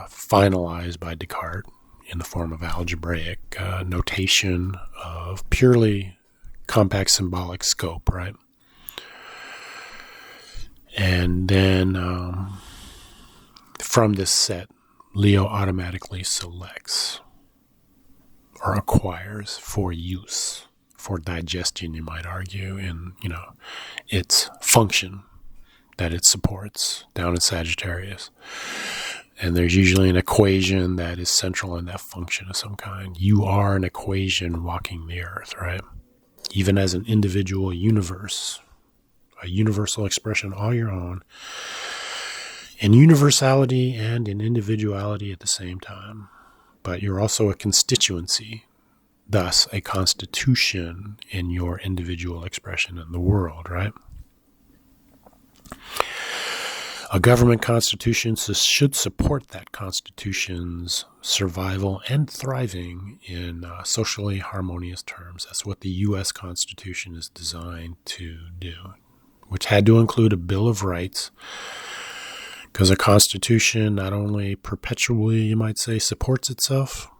finalized by Descartes in the form of algebraic notation of purely compact symbolic scope, right? And then from this set, Leo automatically selects or acquires for use, for digestion, you might argue, in its function that it supports down in Sagittarius. And there's usually an equation that is central in that function of some kind. You are an equation walking the earth, right? Even as an individual universe, a universal expression all your own, in universality and in individuality at the same time. But you're also a constituency, thus a constitution in your individual expression in the world, right? A government constitution should support that constitution's survival and thriving in socially harmonious terms. That's what the U.S. Constitution is designed to do, which had to include a Bill of Rights, because a constitution not only perpetually, you might say, supports itself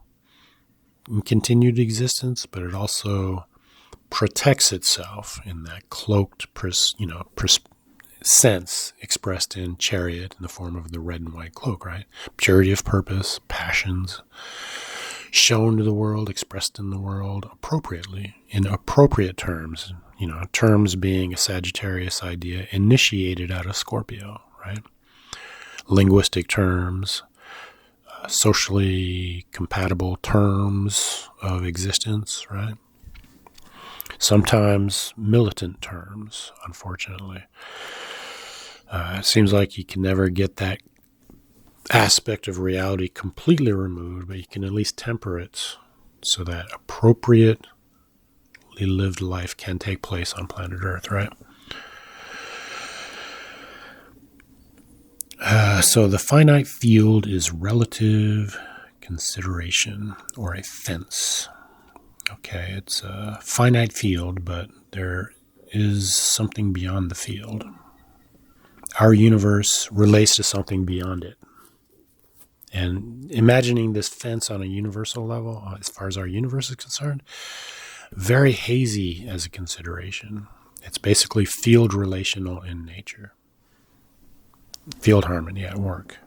in continued existence, but it also protects itself in that cloaked, sense expressed in Chariot in the form of the red and white cloak, right? Purity of purpose, passions, shown to the world, expressed in the world appropriately, in appropriate terms, terms being a Sagittarius idea initiated out of Scorpio, right? Linguistic terms, socially compatible terms of existence, right? Sometimes militant terms, unfortunately. It seems like you can never get that aspect of reality completely removed, but you can at least temper it so that appropriately lived life can take place on planet Earth, right? So the finite field is relative consideration, or a fence. Okay, it's a finite field, but there is something beyond the field. Our universe relates to something beyond it. And imagining this fence on a universal level, as far as our universe is concerned, very hazy as a consideration. It's basically field relational in nature. Field harmony at work.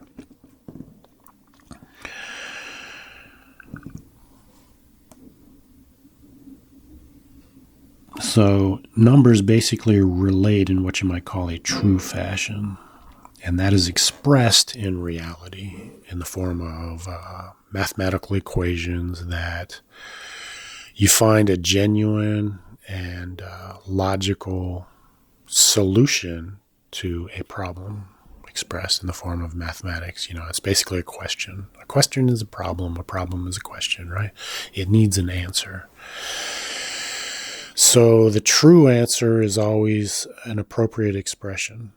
So numbers basically relate in what you might call a true fashion, and that is expressed in reality in the form of mathematical equations that you find a genuine and logical solution to a problem expressed in the form of mathematics. It's basically a question. A question is a problem is a question, right? It needs an answer. So the true answer is always an appropriate expression.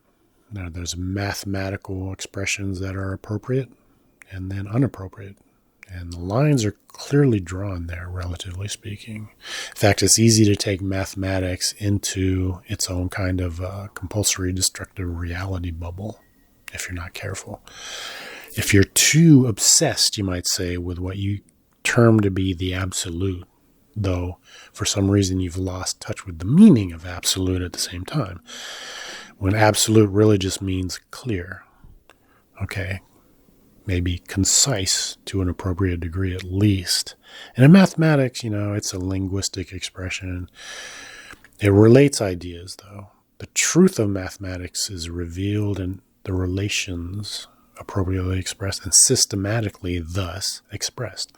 Now, there's mathematical expressions that are appropriate and then unappropriate. And the lines are clearly drawn there, relatively speaking. In fact, it's easy to take mathematics into its own kind of compulsory destructive reality bubble if you're not careful. If you're too obsessed, you might say, with what you term to be the absolute, though for some reason you've lost touch with the meaning of absolute at the same time, when absolute really just means clear, okay, maybe concise to an appropriate degree at least. And in mathematics, it's a linguistic expression. It relates ideas, though. The truth of mathematics is revealed in the relations appropriately expressed and systematically thus expressed.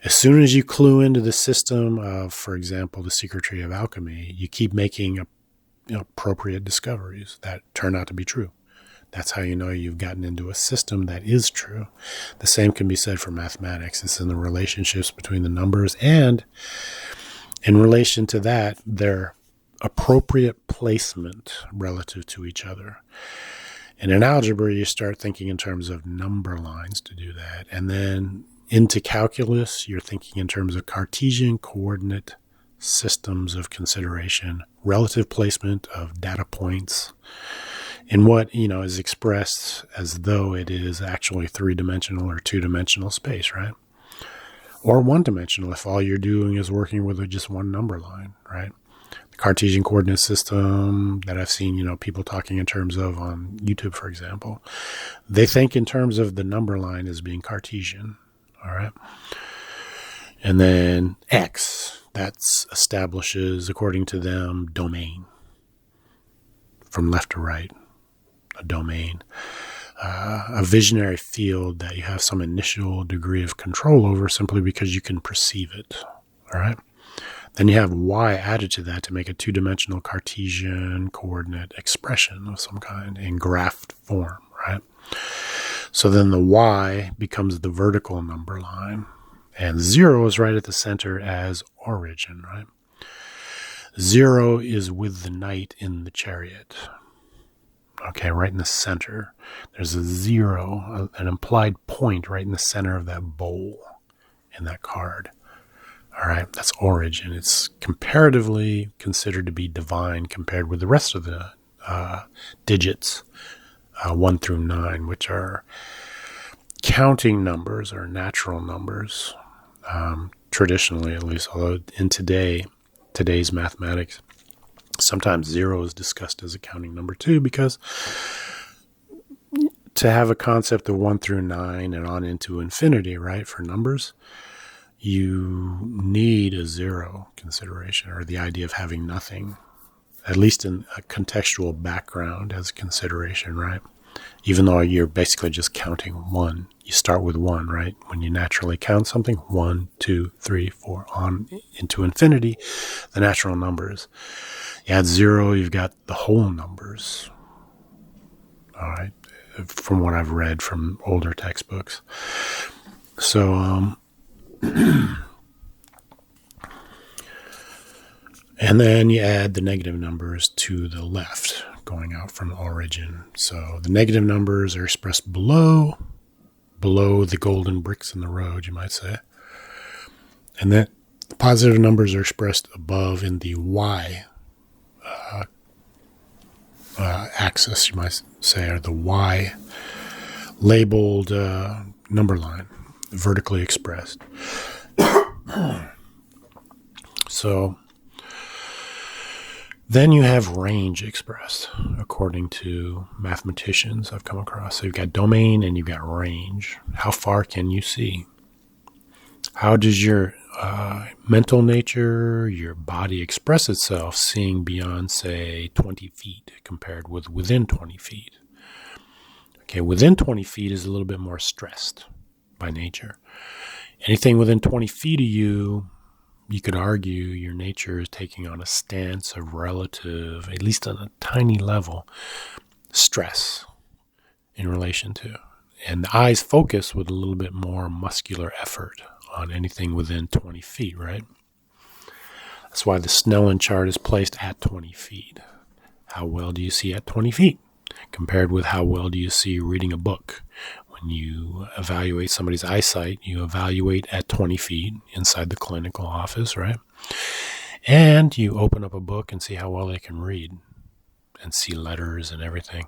As soon as you clue into the system of, for example, the secretary of alchemy, you keep making appropriate discoveries that turn out to be true. That's how you know you've gotten into a system that is true. The same can be said for mathematics. It's in the relationships between the numbers, and in relation to that, their appropriate placement relative to each other. And in algebra, you start thinking in terms of number lines to do that. And then into calculus, you're thinking in terms of Cartesian coordinate systems of consideration, relative placement of data points in what, is expressed as though it is actually three-dimensional or two-dimensional space, right? Or one-dimensional if all you're doing is working with just one number line, right? The Cartesian coordinate system that I've seen, people talking in terms of on YouTube, for example, they think in terms of the number line as being Cartesian, all right? And then X, that establishes, according to them, domain. From left to right, a domain. A visionary field that you have some initial degree of control over simply because you can perceive it, all right? Then you have Y added to that to make a two-dimensional Cartesian coordinate expression of some kind in graphed form, right? So then the Y becomes the vertical number line, and 0 is right at the center as origin, right? 0 is with the knight in the chariot. Okay, right in the center. There's a 0, an implied point right in the center of that bowl in that card. All right, that's origin. It's comparatively considered to be divine compared with the rest of the digits, 1 through 9, which are counting numbers or natural numbers, traditionally at least, although in today's mathematics, sometimes 0 is discussed as a counting number too, because to have a concept of 1 through 9 and on into infinity, right, for numbers, you need a 0 consideration, or the idea of having nothing, at least in a contextual background as a consideration, right? Even though you're basically just counting 1. You start with 1, right? When you naturally count something, 1, 2, 3, 4, on into infinity, the natural numbers. You add 0, you've got the whole numbers. All right, from what I've read from older textbooks. So, and then you add the negative numbers to the left, going out from origin. So the negative numbers are expressed below the golden bricks in the road, you might say. And then the positive numbers are expressed above in the Y axis, you might say, or the Y labeled number line, vertically expressed. So then you have range expressed according to mathematicians I've come across. So you've got domain and you've got range. How far can you see? How does your mental nature, your body express itself seeing beyond, say, 20 feet compared with within 20 feet? Okay, within 20 feet is a little bit more stressed by nature. Anything within 20 feet of you, you could argue your nature is taking on a stance of relative, at least on a tiny level, stress in relation to. And the eyes focus with a little bit more muscular effort on anything within 20 feet, right? That's why the Snellen chart is placed at 20 feet. How well do you see at 20 feet compared with how well do you see reading a book? When you evaluate somebody's eyesight, you evaluate at 20 feet inside the clinical office, right? And you open up a book and see how well they can read and see letters and everything.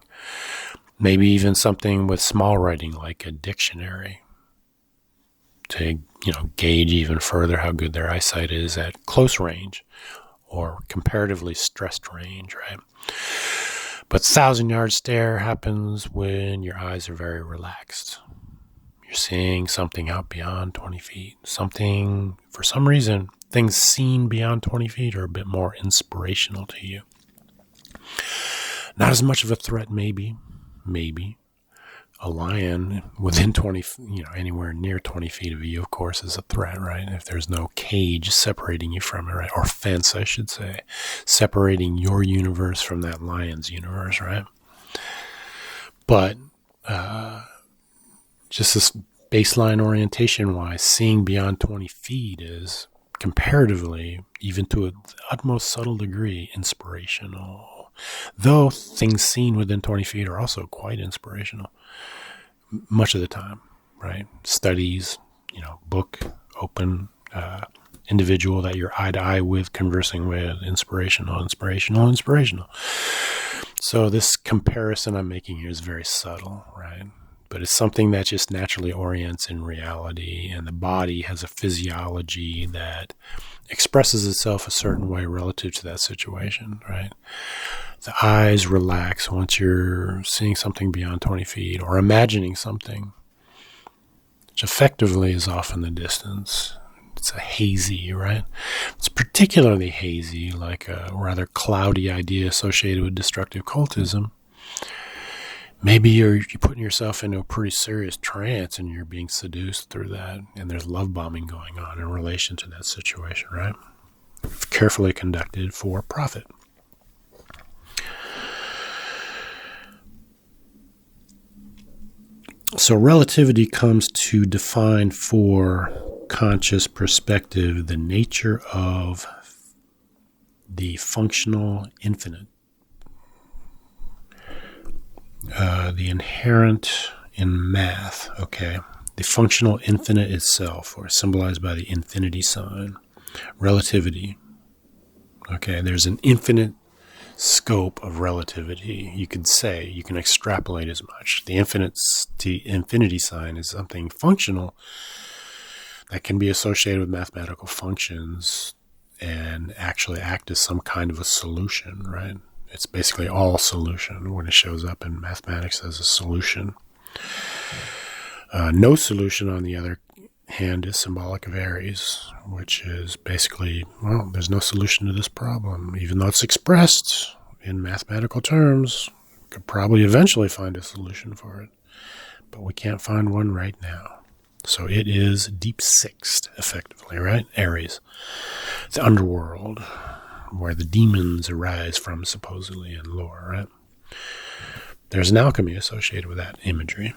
Maybe even something with small writing like a dictionary to, gauge even further how good their eyesight is at close range or comparatively stressed range, right? But 1,000-yard stare happens when your eyes are very relaxed. You're seeing something out beyond 20 feet. Something, for some reason, things seen beyond 20 feet are a bit more inspirational to you. Not as much of a threat, maybe. A lion within 20, anywhere near 20 feet of you, of course, is a threat, right? If there's no cage separating you from it, right? Or fence, I should say, separating your universe from that lion's universe, right? But just this baseline orientation-wise, seeing beyond 20 feet is comparatively, even to an utmost subtle degree, inspirational. Though things seen within 20 feet are also quite inspirational. Much of the time, right? Studies, book, open, individual that you're eye to eye with, conversing with, inspirational. So this comparison I'm making here is very subtle, right? But it's something that just naturally orients in reality, and the body has a physiology that expresses itself a certain way relative to that situation, right? The eyes relax once you're seeing something beyond 20 feet or imagining something, which effectively is off in the distance. It's a hazy, right? It's particularly hazy, like a rather cloudy idea associated with destructive cultism. Maybe you're putting yourself into a pretty serious trance and you're being seduced through that, and there's love bombing going on in relation to that situation, right? Carefully conducted for profit. So relativity comes to define for conscious perspective the nature of the functional infinite, the inherent in math, okay? The functional infinite itself, or symbolized by the infinity sign. Relativity, okay? There's an infinite scope of relativity. You could say, you can extrapolate as much. The infinity sign is something functional that can be associated with mathematical functions and actually act as some kind of a solution, right? It's basically all solution when it shows up in mathematics as a solution. No solution, on the other hand, is symbolic of Aries, which is basically, well, there's no solution to this problem. Even though it's expressed in mathematical terms, we could probably eventually find a solution for it, but we can't find one right now. So it is deep sixth, effectively, right? Aries, the underworld, where the demons arise from, supposedly, in lore, right? There's an alchemy associated with that imagery.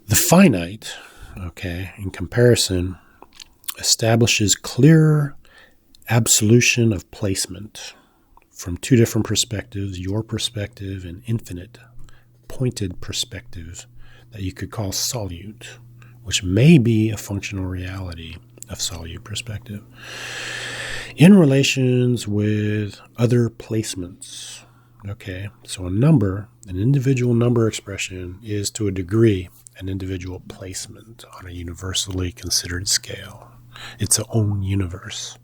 The finite, okay, in comparison, establishes clearer absolution of placement from two different perspectives, your perspective and infinite, pointed perspective that you could call solute, which may be a functional reality of solute perspective, in relations with other placements. Okay, so a number, an individual number expression, is to a degree an individual placement on a universally considered scale. Its own universe.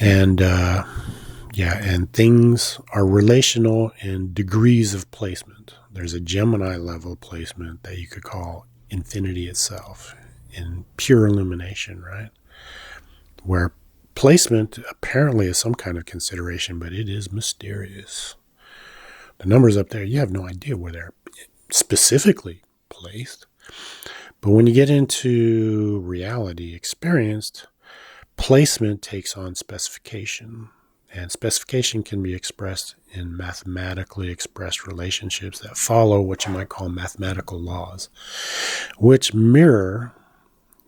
And and things are relational in degrees of placement. There's a Gemini level placement that you could call infinity itself in pure illumination, right? Where placement apparently is some kind of consideration, but it is mysterious. The numbers up there, you have no idea where they're specifically placed. But when you get into reality experienced, placement takes on specification. And specification can be expressed in mathematically expressed relationships that follow what you might call mathematical laws, which mirror,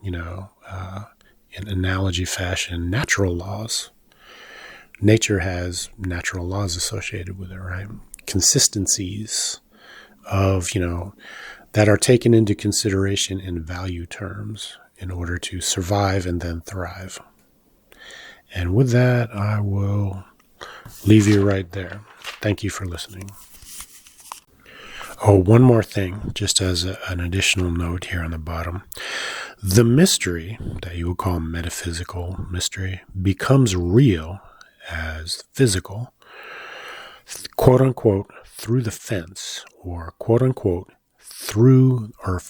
in analogy fashion, natural laws. Nature has natural laws associated with it, right? Consistencies of, that are taken into consideration in value terms in order to survive and then thrive. And with that, I will leave you right there. Thank you for listening. Oh, one more thing, just as an additional note here on the bottom. The mystery that you would call metaphysical mystery becomes real as physical, quote unquote, through the fence, or quote unquote, through, or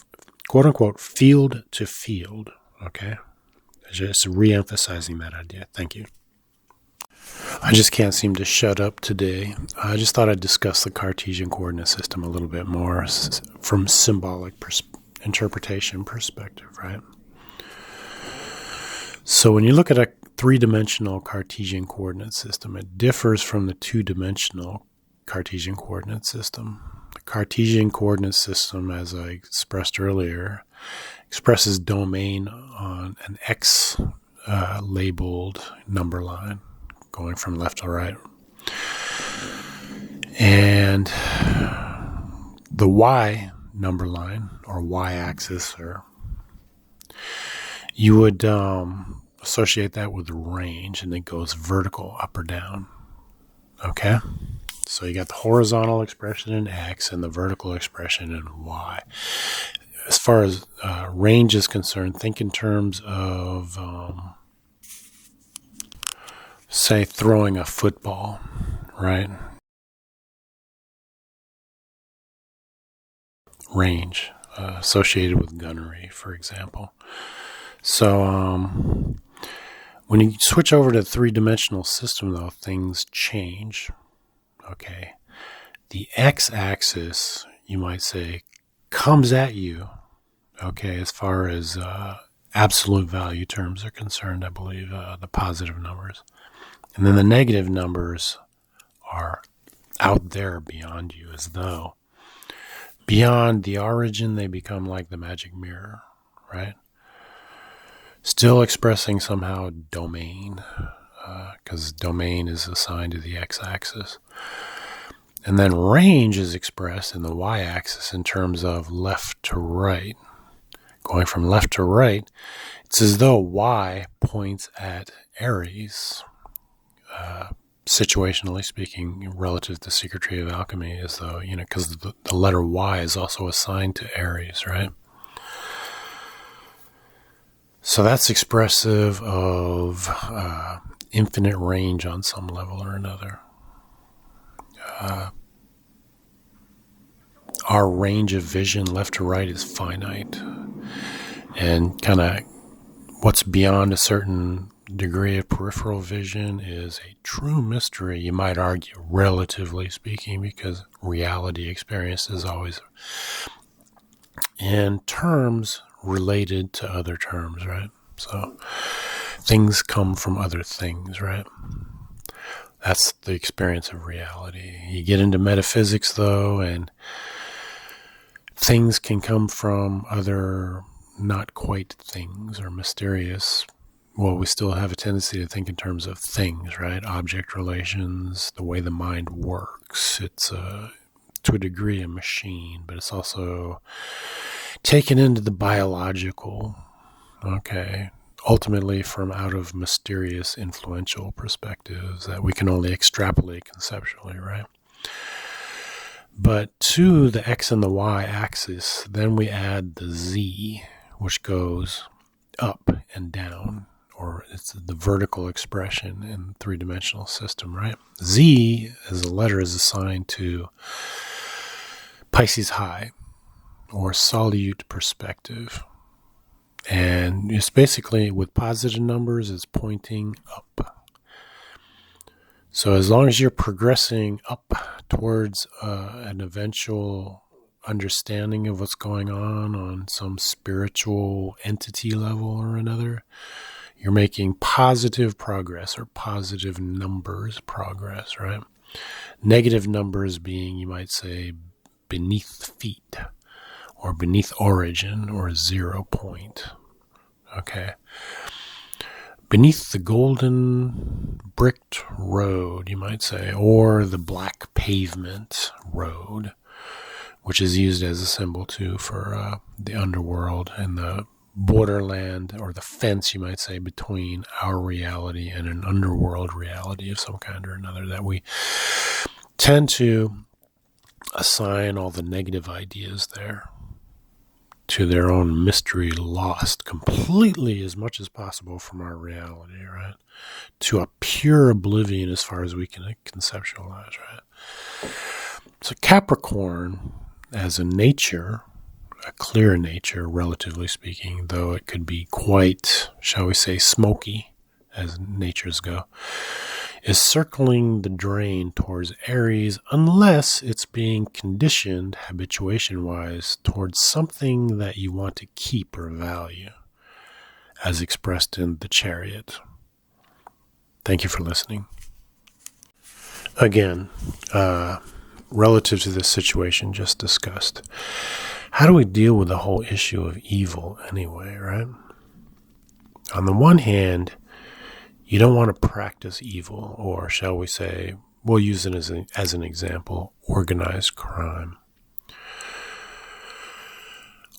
quote unquote, field to field. Okay? Just re-emphasizing that idea. Thank you. I just can't seem to shut up today. I just thought I'd discuss the Cartesian coordinate system a little bit more from symbolic interpretation perspective, right? So when you look at a three-dimensional Cartesian coordinate system, it differs from the two-dimensional Cartesian coordinate system. The Cartesian coordinate system, as I expressed earlier, expresses domain on an X labeled number line going from left to right. And the Y number line, or Y-axis, or you would associate that with range, and it goes vertical up or down. Okay? So you got the horizontal expression in X and the vertical expression in Y. As far as range is concerned, think in terms of, say, throwing a football, right? Range associated with gunnery, for example. So when you switch over to the three-dimensional system, though, things change. Okay, the X-axis, you might say, comes at you. Okay, as far as absolute value terms are concerned, I believe the positive numbers. And then the negative numbers are out there beyond you, as though beyond the origin they become like the magic mirror, right? Still expressing somehow domain, because domain is assigned to the x-axis. And then range is expressed in the y-axis in terms of left to right. Going from left to right, it's as though y points at Aries, situationally speaking, relative to Secret Tree of Alchemy, as though, because the letter Y is also assigned to Aries, right? So that's expressive of infinite range on some level or another. Our range of vision left to right is finite, and kind of what's beyond a certain degree of peripheral vision is a true mystery, you might argue, relatively speaking, because reality experience is always in terms related to other terms, right? So things come from other things, right? That's the experience of reality. You get into metaphysics, though, and things can come from other not quite things or mysterious. Well, we still have a tendency to think in terms of things, right? Object relations, the way the mind works. It's, to a degree, a machine, but it's also taken into the biological, okay, ultimately from out of mysterious, influential perspectives that we can only extrapolate conceptually, right? But to the x and the y axis, then we add the z, which goes up and down, or it's the vertical expression in three-dimensional system, right? Z as a letter is assigned to Pisces high, or solute perspective. And it's basically, with positive numbers, it's pointing up. So as long as you're progressing up towards an eventual understanding of what's going on some spiritual entity level or another, you're making positive progress, or positive numbers progress, right? Negative numbers being, you might say, beneath feet, or beneath origin, or 0 point. Okay. Beneath the golden bricked road, you might say, or the black pavement road, which is used as a symbol too for the underworld and the borderland, or the fence, you might say, between our reality and an underworld reality of some kind or another, that we tend to assign all the negative ideas there to their own mystery, lost completely as much as possible from our reality, right? To a pure oblivion as far as we can conceptualize, right? So Capricorn, as a nature, a clear nature, relatively speaking, though it could be quite, shall we say, smoky, as natures go, is circling the drain towards Aries, unless it's being conditioned habituation-wise towards something that you want to keep or value, as expressed in the Chariot. Thank you for listening. Again, relative to this situation just discussed, how do we deal with the whole issue of evil anyway, right? On the one hand, you don't want to practice evil, or shall we say, we'll use it as an example, organized crime.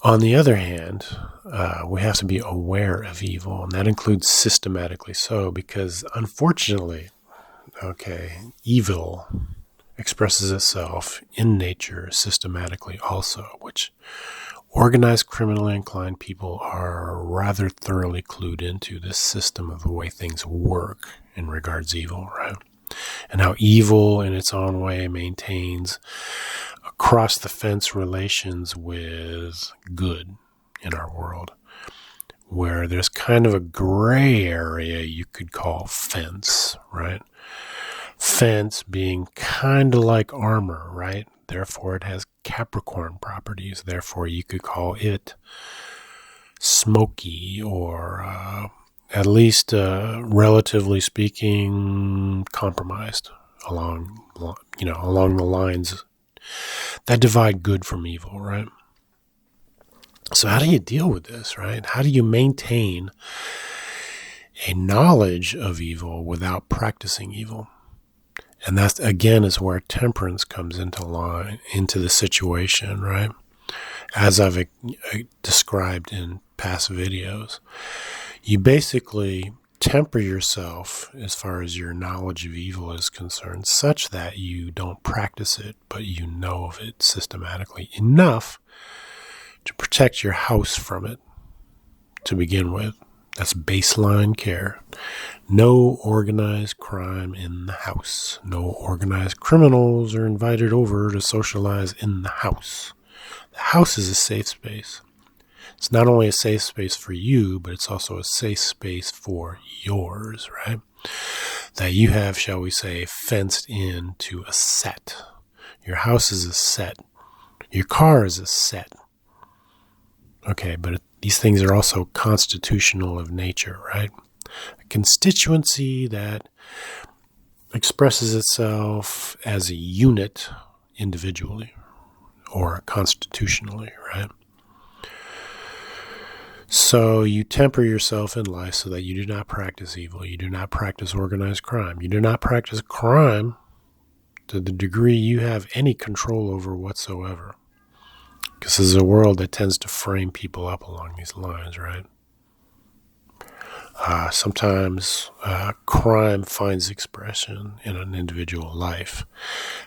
On the other hand, we have to be aware of evil, and that includes systematically so, because unfortunately, evil expresses itself in nature systematically also, which organized criminally inclined people are rather thoroughly clued into this system of the way things work in regards to evil, right? And how evil in its own way maintains across the fence relations with good in our world, where there's kind of a gray area you could call fence, right? Fence being kind of like armor, right? Therefore, it has Capricorn properties. Therefore, you could call it smoky, or at least, relatively speaking, compromised along along the lines that divide good from evil, right? So how do you deal with this, right? How do you maintain a knowledge of evil without practicing evil? And that, again, is where temperance comes into the situation, right? As I've described in past videos, you basically temper yourself as far as your knowledge of evil is concerned, such that you don't practice it, but you know of it systematically enough to protect your house from it to begin with. That's baseline care. No organized crime in the house. No organized criminals are invited over to socialize in the house. The house is a safe space. It's not only a safe space for you, but it's also a safe space for yours, right? That you have, shall we say, fenced in to a set. Your house is a set. Your car is a set. Okay, but these things are also constitutional of nature, right? A constituency that expresses itself as a unit individually or constitutionally, right? So you temper yourself in life so that you do not practice evil. You do not practice organized crime. You do not practice crime to the degree you have any control over whatsoever. Because this is a world that tends to frame people up along these lines, right? Sometimes crime finds expression in an individual life.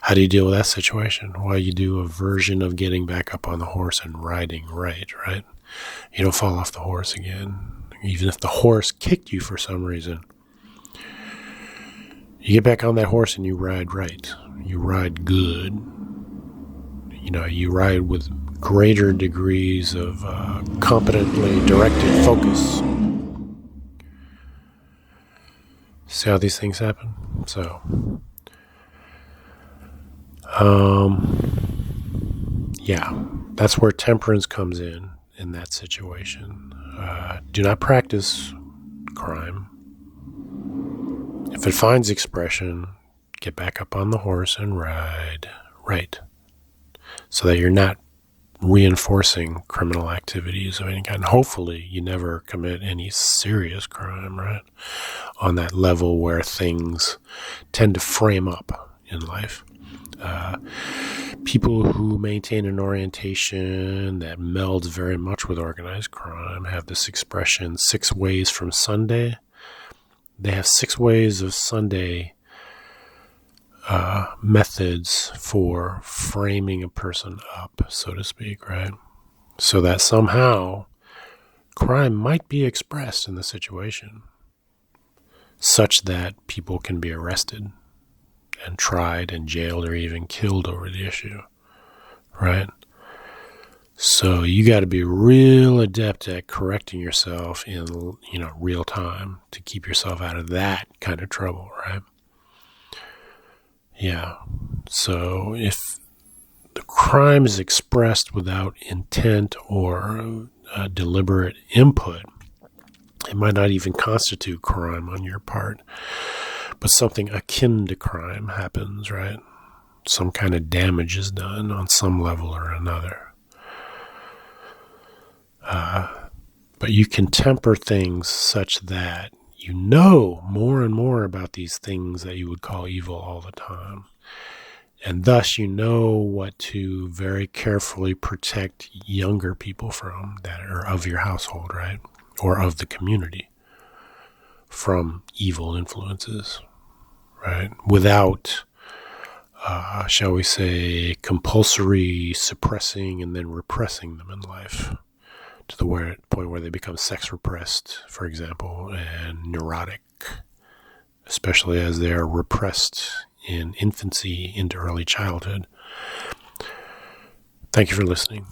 How do you deal with that situation? Well, you do a version of getting back up on the horse and riding right? You don't fall off the horse again. Even if the horse kicked you for some reason, you get back on that horse and you ride right. You ride good. You ride with greater degrees of competently directed focus. See how these things happen? So, that's where temperance comes in that situation. Do not practice crime. If it finds expression, get back up on the horse and ride right, so that you're not reinforcing criminal activities of any kind. Hopefully you never commit any serious crime, right? On that level where things tend to frame up in life. People who maintain an orientation that melds very much with organized crime have this expression, 6 ways from Sunday. They have 6 ways of Sunday methods for framing a person up, so to speak, right? So that somehow crime might be expressed in the situation such that people can be arrested and tried and jailed or even killed over the issue, right? So you got to be real adept at correcting yourself in, real time to keep yourself out of that kind of trouble, right? Yeah. So if the crime is expressed without intent or deliberate input, it might not even constitute crime on your part, but something akin to crime happens, right? Some kind of damage is done on some level or another. But you can temper things such that you know more and more about these things that you would call evil all the time. And thus you know what to very carefully protect younger people from that are of your household, right? Or of the community from evil influences, right? Without, shall we say, compulsory suppressing and then repressing them in life to the point where they become sex repressed, for example, and neurotic, especially as they are repressed in infancy into early childhood. Thank you for listening.